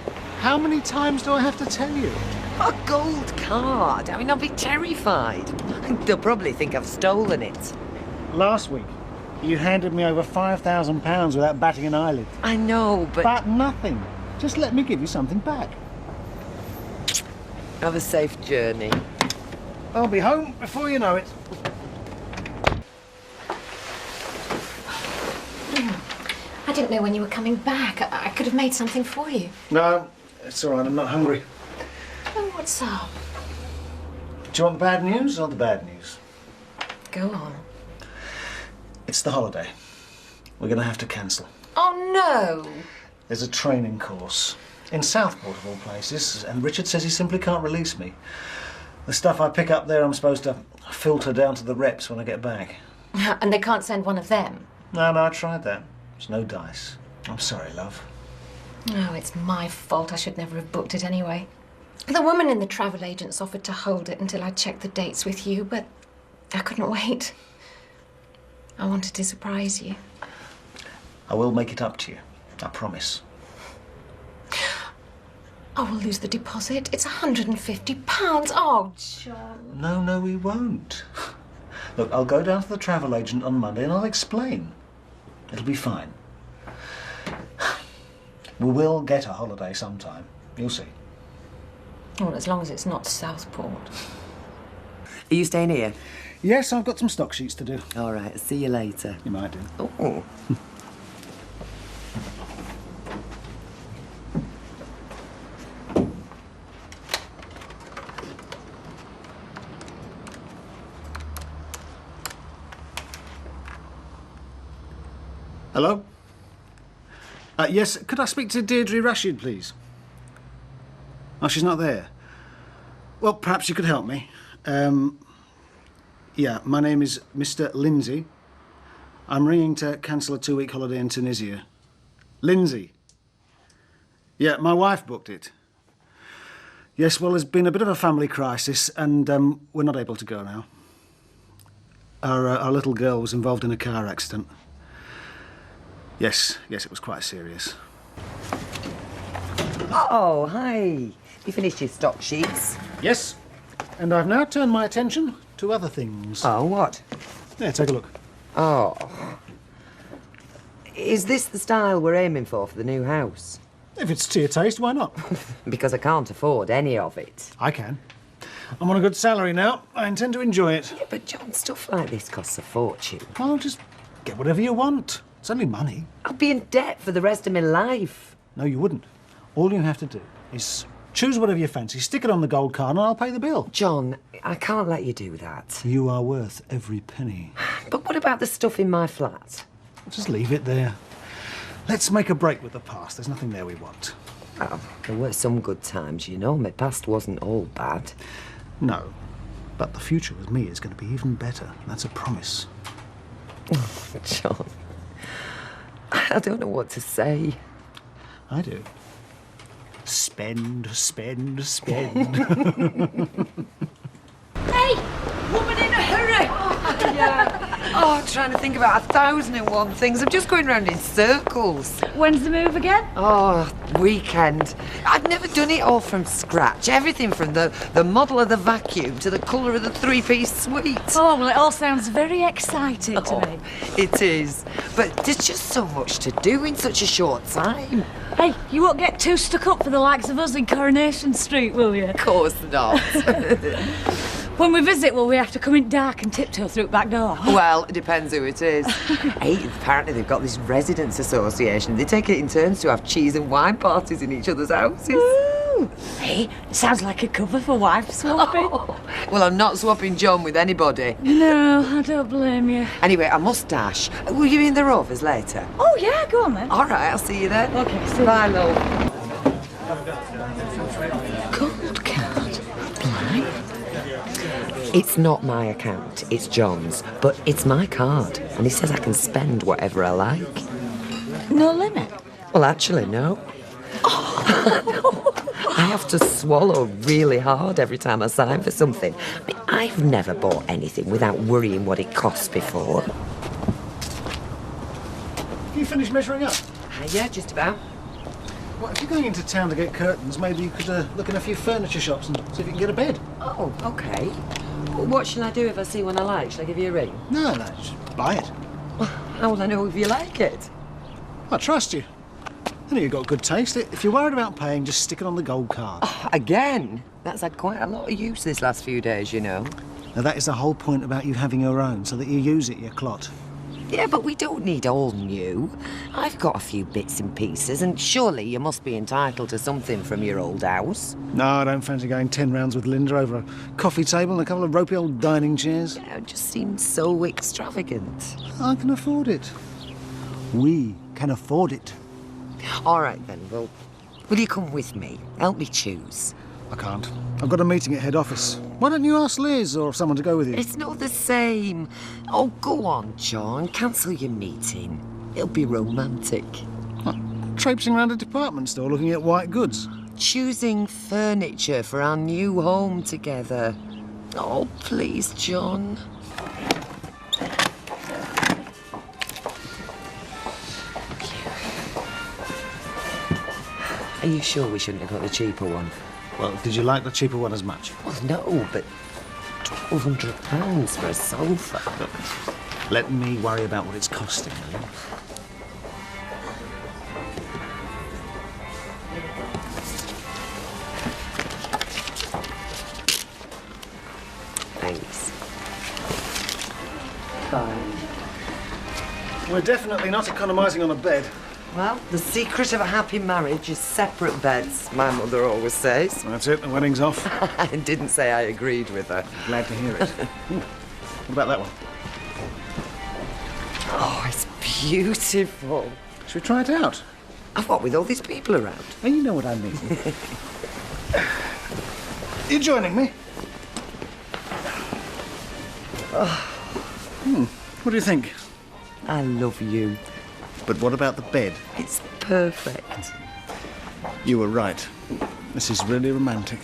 How many times do I have to tell you? A gold card. I mean, I'll be terrified. They'll probably think I've stolen it. Last week, you handed me over £5,000 without batting an eyelid. I know, but... But nothing. Just let me give you something back. Have a safe journey. I'll be home before you know it. I didn't know when you were coming back. I could have made something for you. No, it's all right. I'm not hungry. Oh, what's up? Do you want the bad news or the bad news? Go on. It's the holiday. We're going to have to cancel. Oh, no. There's a training course in Southport, of all places, and Richard says he simply can't release me. The stuff I pick up there, I'm supposed to filter down to the reps when I get back. And they can't send one of them? No, I tried that. There's no dice. I'm sorry, love. Oh, it's my fault. I should never have booked it anyway. The woman in the travel agents offered to hold it until I checked the dates with you, but I couldn't wait. I wanted to surprise you. I will make it up to you. I promise. I will lose the deposit. It's £150. Oh, John. No, we won't. Look, I'll go down to the travel agent on Monday and I'll explain. It'll be fine. We will get a holiday sometime. You'll see. Well, as long as it's not Southport. Are you staying here? Yes, I've got some stock sheets to do. All right, I'll see you later. You might do. Oh. Hello? Yes, could I speak to Deirdre Rashid, please? Oh, she's not there. Well, perhaps you could help me. Yeah, my name is Mr. Lindsay. I'm ringing to cancel a 2-week holiday in Tunisia. Lindsay. Yeah, my wife booked it. Yes, well, there's been a bit of a family crisis and we're not able to go now. Our little girl was involved in a car accident. Yes, it was quite serious. Oh, hi. You finished your stock sheets? Yes, and I've now turned my attention to other things. Oh, what? Yeah, take a look. Oh. Is this the style we're aiming for the new house? If it's to your taste, why not? Because I can't afford any of it. I can. I'm on a good salary now. I intend to enjoy it. Yeah, but John, stuff like this costs a fortune. I'll just get whatever you want. It's only money. I'd be in debt for the rest of my life. No, you wouldn't. All you have to do is choose whatever you fancy, stick it on the gold card, and I'll pay the bill. John, I can't let you do that. You are worth every penny. But what about the stuff in my flat? Just leave it there. Let's make a break with the past. There's nothing there we want. Oh, there were some good times, you know. My past wasn't all bad. No, but the future with me is going to be even better. That's a promise. John, I don't know what to say. I do. Spend, spend, spend. Hey, woman in a hurry! Oh, trying to think about 1,001 things. I'm just going round in circles. When's the move again? Oh, weekend. I've never done it all from scratch. Everything from the model of the vacuum to the colour of the 3-piece suite. Oh, well, it all sounds very exciting to me. It is. But there's just so much to do in such a short time. Hey, you won't get too stuck up for the likes of us in Coronation Street, will you? Of course not. When we visit, will we have to come in dark and tiptoe through the back door? Well, it depends who it is. Hey, apparently they've got this residents' association. They take it in turns to have cheese and wine parties in each other's houses. Ooh. Hey, sounds like a cover for wife swapping. Oh, well, I'm not swapping John with anybody. No, I don't blame you. Anyway, I must dash. Will you be in the Rovers later? Oh, yeah, go on then. All right, I'll see you then. Okay, see you. Bye, love. Gold card. Blind. It's not my account, it's John's, but it's my card, and he says I can spend whatever I like. No limit? Well, actually, no. I have to swallow really hard every time I sign for something. I mean, I've never bought anything without worrying what it costs before. Have you finished measuring up? Yeah, just about. Well, if you're going into town to get curtains, maybe you could look in a few furniture shops and see if you can get a bed. Oh, OK. Well, what shall I do if I see one I like? Shall I give you a ring? No, just buy it. How will I know if you like it? I trust you. I know you've got good taste. If you're worried about paying, just stick it on the gold card. Oh, again? That's had quite a lot of use this last few days, you know. Now, that is the whole point about you having your own, so that you use it, you clot. Yeah, but we don't need all new. I've got a few bits and pieces, and surely you must be entitled to something from your old house. No, I don't fancy going 10 rounds with Linda over a coffee table and a couple of ropey old dining chairs. Yeah, it just seems so extravagant. I can afford it. We can afford it. All right, then. Well, will you come with me? Help me choose. I can't. I've got a meeting at head office. Why don't you ask Liz or someone to go with you? It's not the same. Oh, go on, John. Cancel your meeting. It'll be romantic. What, traipsing around a department store looking at white goods? Choosing furniture for our new home together. Oh, please, John. Are you sure we shouldn't have got the cheaper one? Well, did you like the cheaper one as much? Well, no, but £1,200 for a sofa. Look, let me worry about what it's costing, will you? Thanks. Fine. We're definitely not economising on a bed. Well, the secret of a happy marriage is separate beds, my mother always says. That's it, the wedding's off. I didn't say I agreed with her. Glad to hear it. What about that one? Oh, it's beautiful. Should we try it out? What, with all these people around? Oh, you know what I mean. You joining me? What do you think? I love you. But what about the bed? It's perfect. You were right. This is really romantic.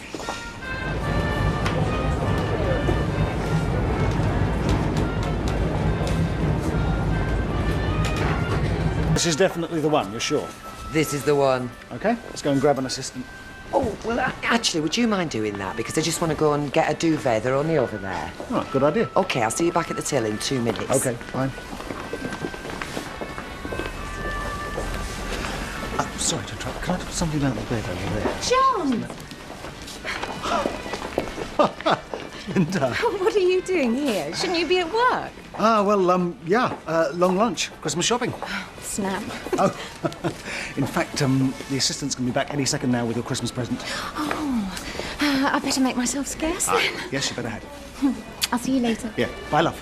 This is definitely the one, you're sure? This is the one. OK, let's go and grab an assistant. Oh, well, actually, would you mind doing that? Because I just want to go and get a duvet. They're only over there. Oh, good idea. OK, I'll see you back at the till in 2 minutes. OK, fine. Sorry to interrupt. Can I put something about the bed over there? John! Linda. What are you doing here? Shouldn't you be at work? Yeah, long lunch, Christmas shopping. Snap. Oh, in fact, the assistant's going to be back any second now with your Christmas present. Oh, I better make myself scarce then. Yes, you better have. I'll see you later. Yeah, bye, love.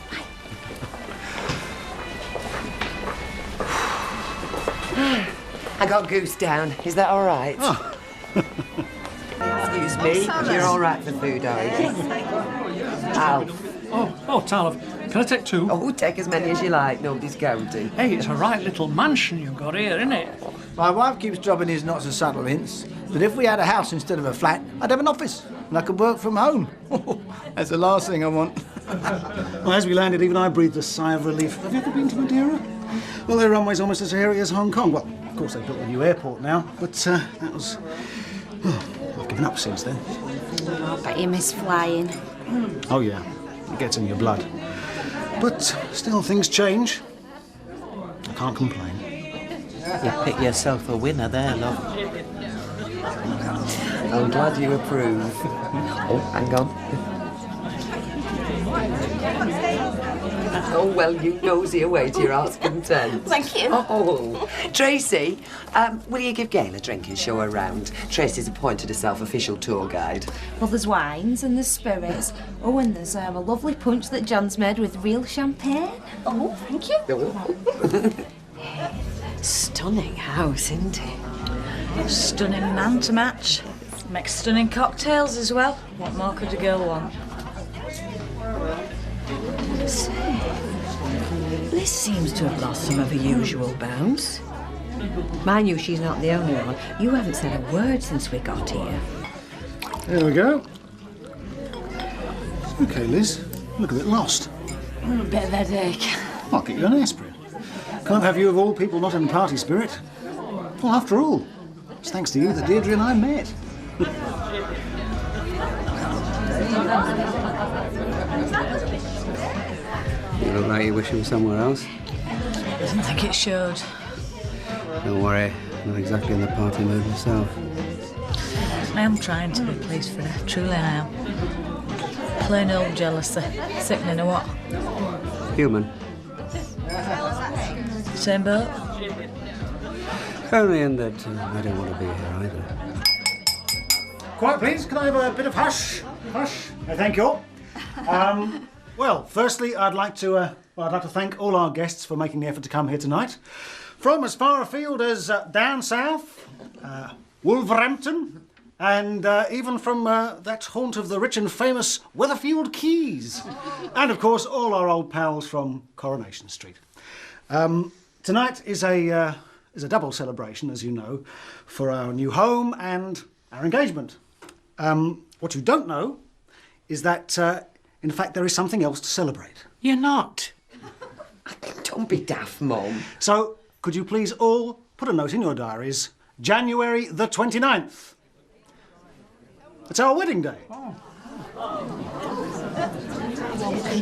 I got goose down. Is that all right? Oh. Excuse me. You're all right for food, are you? Alf. Oh, Talv, can I take 2? Oh, take as many as you like. Nobody's counting. Hey, it's a right little mansion you've got here, isn't it? My wife keeps dropping these not so subtle hints that if we had a house instead of a flat, I'd have an office and I could work from home. That's the last thing I want. Well, as we landed, even I breathed a sigh of relief. Have you ever been to Madeira? Well, their runway's almost as hairy as Hong Kong. Well, of course, they've built a new airport now, but that was... Oh, I've given up since then. I bet you miss flying. Oh, yeah. It gets in your blood. But still, things change. I can't complain. You pick yourself a winner there, love. I'm glad you approve. Oh, hang on. Oh, well, you nosy away to your heart's content. Thank you. Oh, Tracy, will you give Gail a drink and show her round? Tracy's appointed herself official tour guide. Well, there's wines and there's spirits. Oh, and there's a lovely punch that John's made with real champagne. Oh, thank you. Stunning house, isn't it? Stunning man to match. Makes stunning cocktails as well. What more could a girl want? Say, Liz seems to have lost some of her usual bounce. Mind you, she's not the only one. You haven't said a word since we got here. There we go. Okay, Liz. Look a bit lost. A bit of headache. I'll get you an aspirin. Can't have you of all people not in party spirit. Well, after all, it's thanks to you that Deirdre and I met. You look like you wish you were somewhere else. I didn't think it showed. Don't worry, not exactly in the party mood myself. I am trying to be pleased for her. Truly I am. Plain old jealousy. Sickening or what? Human. Same boat? Only in that I don't want to be here either. Quiet, please. Can I have a bit of hush? Hush. No, thank you. Well, firstly, I'd like to thank all our guests for making the effort to come here tonight. From as far afield as down south, Wolverhampton, and even from that haunt of the rich and famous Weatherfield Keys. And, of course, all our old pals from Coronation Street. Tonight is a double celebration, as you know, for our new home and our engagement. What you don't know is that, in fact, there is something else to celebrate. You're not. Don't be daft, Mum. So, could you please all put a note in your diaries, January the 29th. It's our wedding day.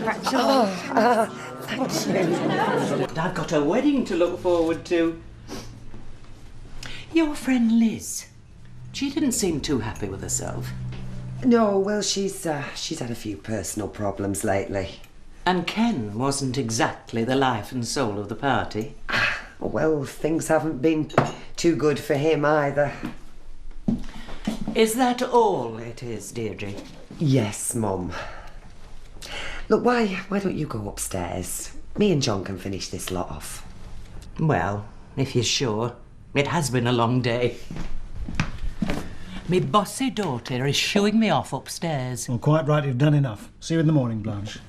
Thank you. I've got a wedding to look forward to. Your friend Liz, she didn't seem too happy with herself. No, well, she's had a few personal problems lately. And Ken wasn't exactly the life and soul of the party. Well, things haven't been too good for him either. Is that all it is, Deirdre? Yes, Mum. Look, why don't you go upstairs? Me and John can finish this lot off. Well, if you're sure. It has been a long day. Me bossy daughter is shooing me off upstairs. Well, quite right, you've done enough. See you in the morning, Blanche.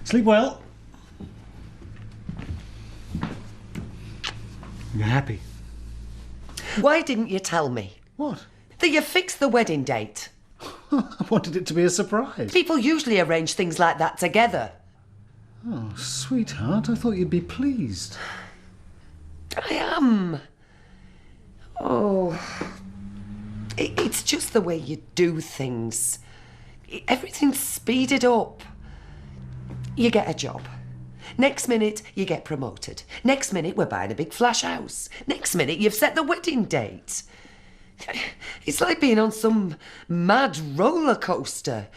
Sleep well. You're happy. Why didn't you tell me? What? That you fixed the wedding date. I wanted it to be a surprise. People usually arrange things like that together. Oh, sweetheart, I thought you'd be pleased. I am. Oh, it's just the way you do things. Everything's speeded up. You get a job. Next minute, you get promoted. Next minute, we're buying a big flash house. Next minute, you've set the wedding date. It's like being on some mad roller coaster.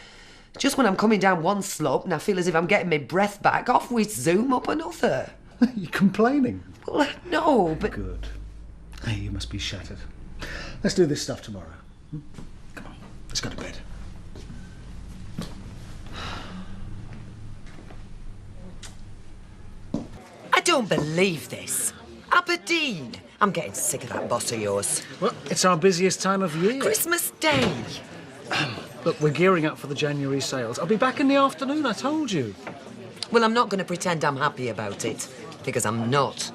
Just when I'm coming down one slope and I feel as if I'm getting my breath back, off we zoom up another. You're complaining? Well, no, but... Good. Hey, you must be shattered. Let's do this stuff tomorrow. Come on, let's go to bed. I don't believe this. Aberdeen. I'm getting sick of that boss of yours. Well, it's our busiest time of year. Christmas Day. Look, we're gearing up for the January sales. I'll be back in the afternoon, I told you. Well, I'm not going to pretend I'm happy about it, because I'm not.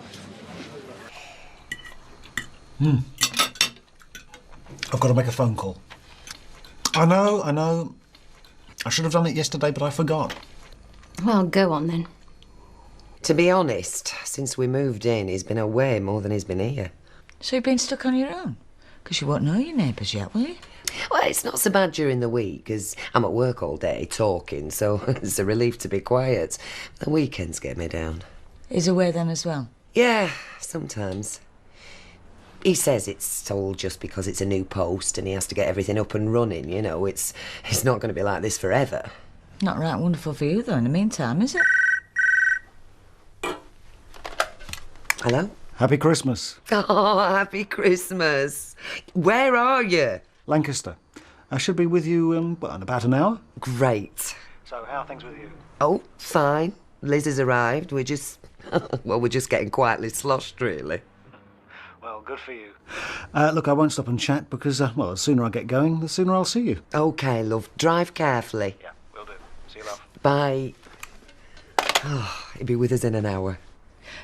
I've got to make a phone call. I know. I should have done it yesterday, but I forgot. Well, go on then. To be honest, since we moved in, he's been away more than he's been here. So you've been stuck on your own? Because you won't know your neighbours yet, will you? Well, it's not so bad during the week, as I'm at work all day talking, so it's a relief to be quiet. The weekends get me down. He's away then as well? Yeah, sometimes. He says it's all just because it's a new post and he has to get everything up and running, you know. It's not going to be like this forever. Not right wonderful for you, though, in the meantime, is it? Hello? Happy Christmas. Oh, happy Christmas. Where are you? Lancaster. I should be with you, in about an hour. Great. So, how are things with you? Oh, fine. Liz has arrived. We're just... well, we're just getting quietly sloshed, really. Well, good for you. Look, I won't stop and chat because, the sooner I get going, the sooner I'll see you. OK, love. Drive carefully. Yeah, will do. See you, love. By... Oh, he'll be with us in an hour.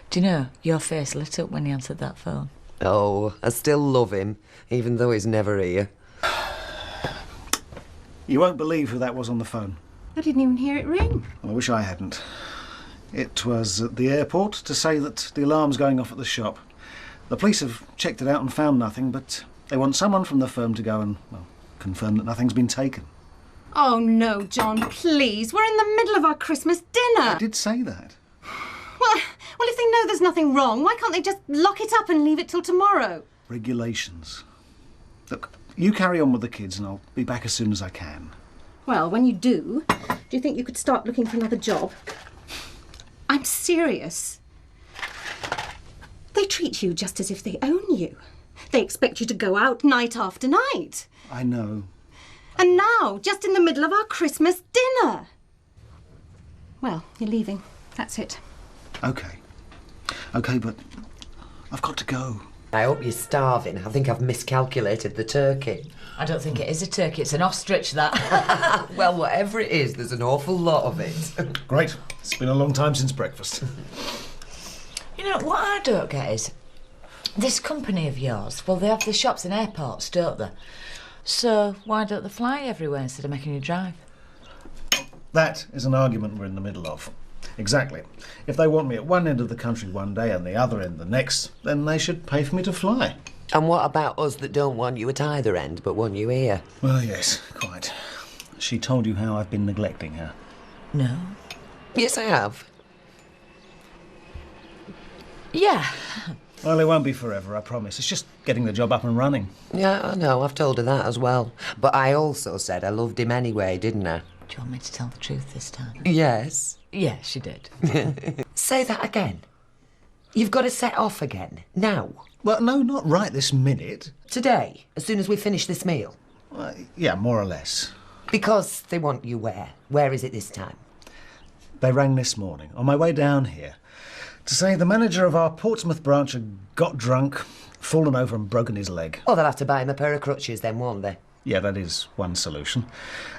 Do you know, your face lit up when he answered that phone. Oh, I still love him, even though he's never here. You won't believe who that was on the phone. I didn't even hear it ring. I wish I hadn't. It was at the airport to say that the alarm's going off at the shop. The police have checked it out and found nothing, but they want someone from the firm to go and, well, confirm that nothing's been taken. Oh, no, John, please. We're in the middle of our Christmas dinner. I did say that. Well, if they know there's nothing wrong, why can't they just lock it up and leave it till tomorrow? Regulations. Look, you carry on with the kids and I'll be back as soon as I can. Well, when you do you think you could start looking for another job? I'm serious. They treat you just as if they own you. They expect you to go out night after night. I know. And now, just in the middle of our Christmas dinner. Well, you're leaving. That's it. OK. OK, but I've got to go. I hope you're starving. I think I've miscalculated the turkey. I don't think it is a turkey, it's an ostrich, that. Well, whatever it is, there's an awful lot of it. Great. It's been a long time since breakfast. You know, what I don't get is, this company of yours, well, they have the shops and airports, don't they? So why don't they fly everywhere instead of making you drive? That is an argument we're in the middle of. Exactly. If they want me at one end of the country one day and the other end the next, then they should pay for me to fly. And what about us that don't want you at either end, but want you here? Well, yes, quite. She told you how I've been neglecting her. No. Yes, I have. Yeah. Well, it won't be forever, I promise. It's just getting the job up and running. Yeah, I know. I've told her that as well. But I also said I loved him anyway, didn't I? Do you want me to tell the truth this time? Yes. Yeah, she did. Say that again. You've got to set off again. Now. Well, no, not right this minute. Today, as soon as we finish this meal. Yeah, more or less. Because they want you where? Where is it this time? They rang this morning, on my way down here, to say the manager of our Portsmouth branch had got drunk, fallen over and broken his leg. Oh, they'll have to buy him a pair of crutches then, won't they? Yeah, that is one solution.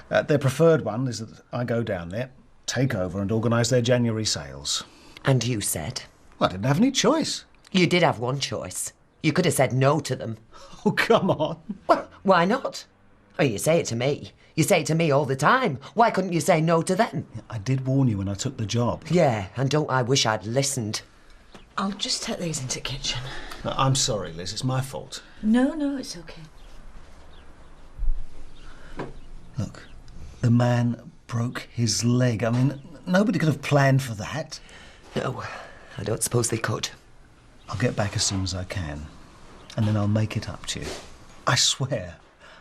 Their preferred one is that I go down there, take over and organise their January sales. And you said? Well, I didn't have any choice. You did have one choice. You could have said no to them. Oh, come on. Well, why not? Oh, you say it to me. You say it to me all the time. Why couldn't you say no to them? I did warn you when I took the job. Yeah, and don't I wish I'd listened. I'll just take these into the kitchen. I'm sorry, Liz. It's my fault. No, it's okay. Look, the man broke his leg. I mean, nobody could have planned for that. No, I don't suppose they could. I'll get back as soon as I can, and then I'll make it up to you. I swear,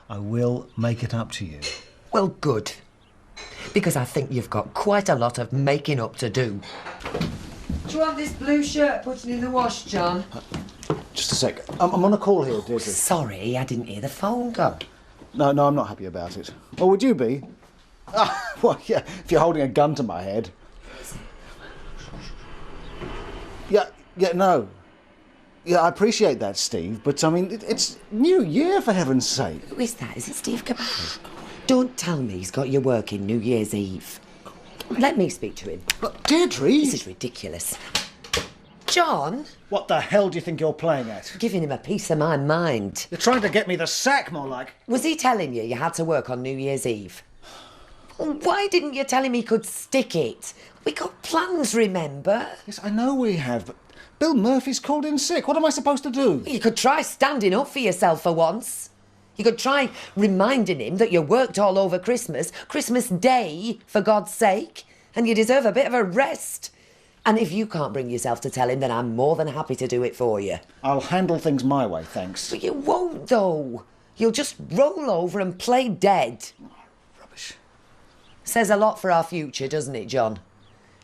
I will make it up to you. Well, good. Because I think you've got quite a lot of making up to do. Do you want this blue shirt putting in the wash, John? Just a sec. I'm on a call here, Deirdre. Sorry, I didn't hear the phone go. No, I'm not happy about it. Or would you be? Well, yeah, if you're holding a gun to my head. Yeah, no. Yeah, I appreciate that, Steve, but, I mean, it's New Year, for heaven's sake. Who is that? Is it Steve Cabal? Don't tell me he's got you working New Year's Eve. Let me speak to him. But, Deirdre! This is ridiculous. John? What the hell do you think you're playing at? Giving him a piece of my mind. You're trying to get me the sack, more like. Was he telling you had to work on New Year's Eve? Why didn't you tell him he could stick it? We got plans, remember? Yes, I know we have, but Bill Murphy's called in sick. What am I supposed to do? You could try standing up for yourself for once. You could try reminding him that you worked all over Christmas Day, for God's sake, and you deserve a bit of a rest. And if you can't bring yourself to tell him, then I'm more than happy to do it for you. I'll handle things my way, thanks. But you won't, though. You'll just roll over and play dead. Rubbish. Says a lot for our future, doesn't it, John?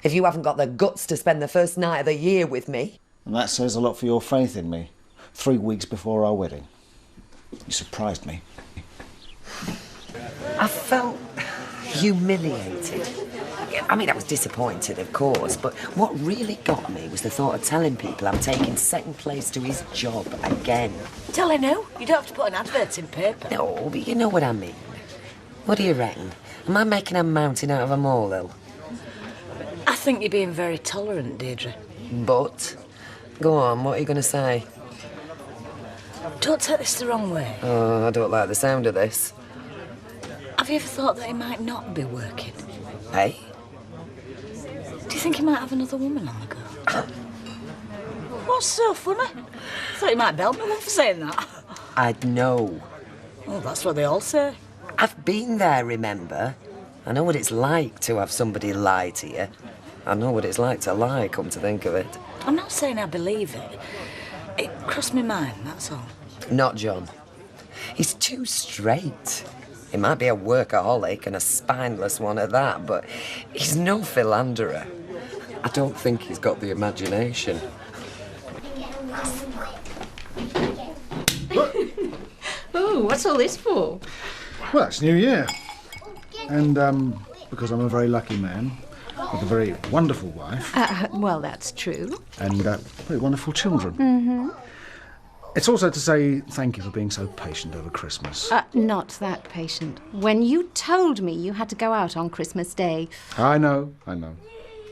If you haven't got the guts to spend the first night of the year with me. And that says a lot for your faith in me. 3 weeks before our wedding. You surprised me. I felt humiliated. I mean, I was disappointed, of course, but what really got me was the thought of telling people I'm taking second place to his job again. Telling who? You don't have to put an advert in paper. No, but you know what I mean. What do you reckon? Am I making a mountain out of a molehill? think you're being very tolerant, Deirdre. But, go on, what are you going to say? Don't take this the wrong way. Oh, I don't like the sound of this. Have you ever thought that he might not be working? Hey? Do you think he might have another woman on the go? What's so funny? I thought you might belt me one for saying that. I'd know. Well, that's what they all say. I've been there, remember? I know what it's like to have somebody lie to you. I know what it's like to lie, come to think of it. I'm not saying I believe it. It crossed my mind, that's all. Not John. He's too straight. He might be a workaholic and a spineless one at that, but he's no philanderer. I don't think he's got the imagination. Oh, what's all this for? Well, it's New Year. And because I'm a very lucky man with a very wonderful wife. Well, that's true. And very wonderful children. Mm-hmm. It's also to say thank you for being so patient over Christmas. Not that patient. When you told me you had to go out on Christmas Day... I know.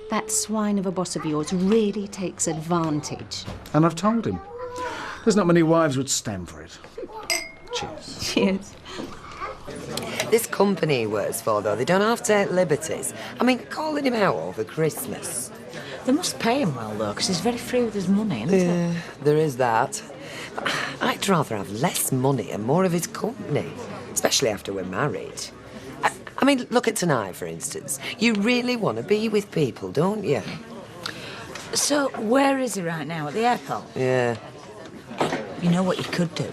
That swine of a boss of yours really takes advantage. And I've told him. There's not many wives would stand for it. Cheers. Cheers. This company he works for, though, they don't have to take liberties. I mean, calling him out over Christmas. They must pay him well, though, because he's very free with his money, isn't he? There is that. I'd rather have less money and more of his company, especially after we're married. I mean, look at tonight, for instance. You really want to be with people, don't you? So, where is he right now? At the airport? Yeah. You know what you could do?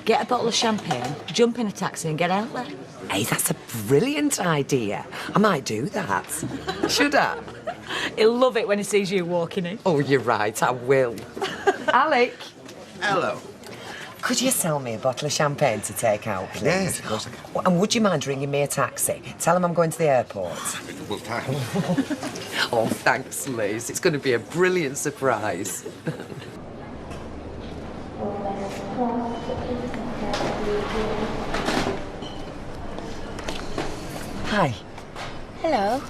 Get a bottle of champagne, jump in a taxi and get out there. Hey, that's a brilliant idea. I might do that. Should I? He'll love it when he sees you walking in. Oh, you're right, I will. Alec. Hello. Could you sell me a bottle of champagne to take out, please? Yes, of course I can. And would you mind ringing me a taxi? Tell him I'm going to the airport. Well, time. Oh, thanks, Liz. It's going to be a brilliant surprise. Hi. Hello.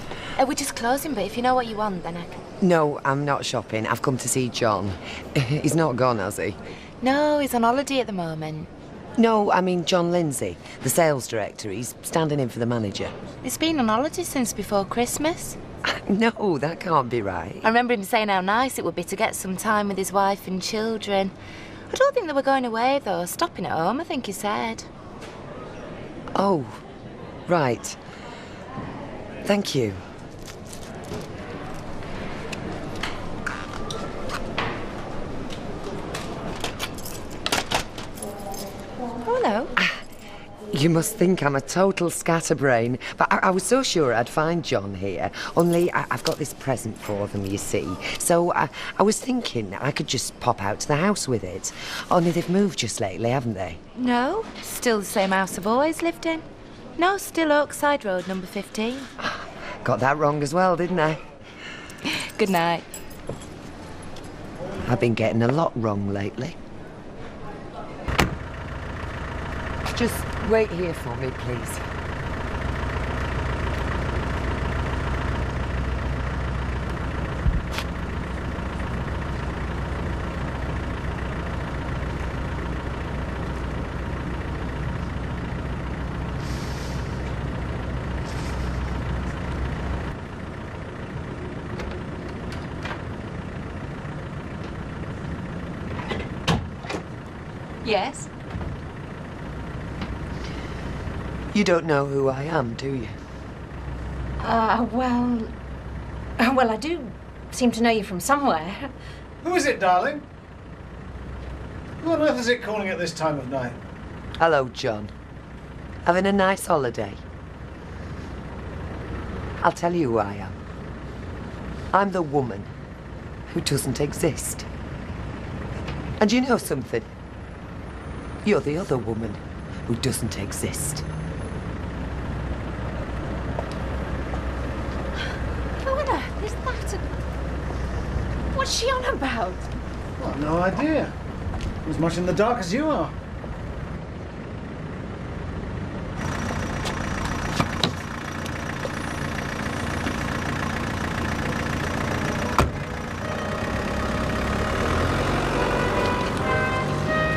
We're just closing, but if you know what you want, then I can... No, I'm not shopping. I've come to see John. He's not gone, has he? No, he's on holiday at the moment. No, I mean John Lindsay, the sales director. He's standing in for the manager. He's been on holiday since before Christmas. No, that can't be right. I remember him saying how nice it would be to get some time with his wife and children. I don't think they were going away, though. Stopping at home, I think he said. Oh, right. Thank you. Hello. You must think I'm a total scatterbrain, but I was so sure I'd find John here. Only I've got this present for them, you see. So I was thinking I could just pop out to the house with it. Only they've moved just lately, haven't they? No, still the same house I've always lived in. No, still Oakside Road, number 15. Got that wrong as well, didn't I? Good night. I've been getting a lot wrong lately. Just wait here for me, please. Yes? You don't know who I am, do you? Well, I do seem to know you from somewhere. Who is it, darling? Who on earth is it calling at this time of night? Hello, John. Having a nice holiday? I'll tell you who I am. I'm the woman who doesn't exist. And you know something? You're the other woman who doesn't exist. Who on earth is that? What's she on about? Well, no idea. I'm as much in the dark as you are.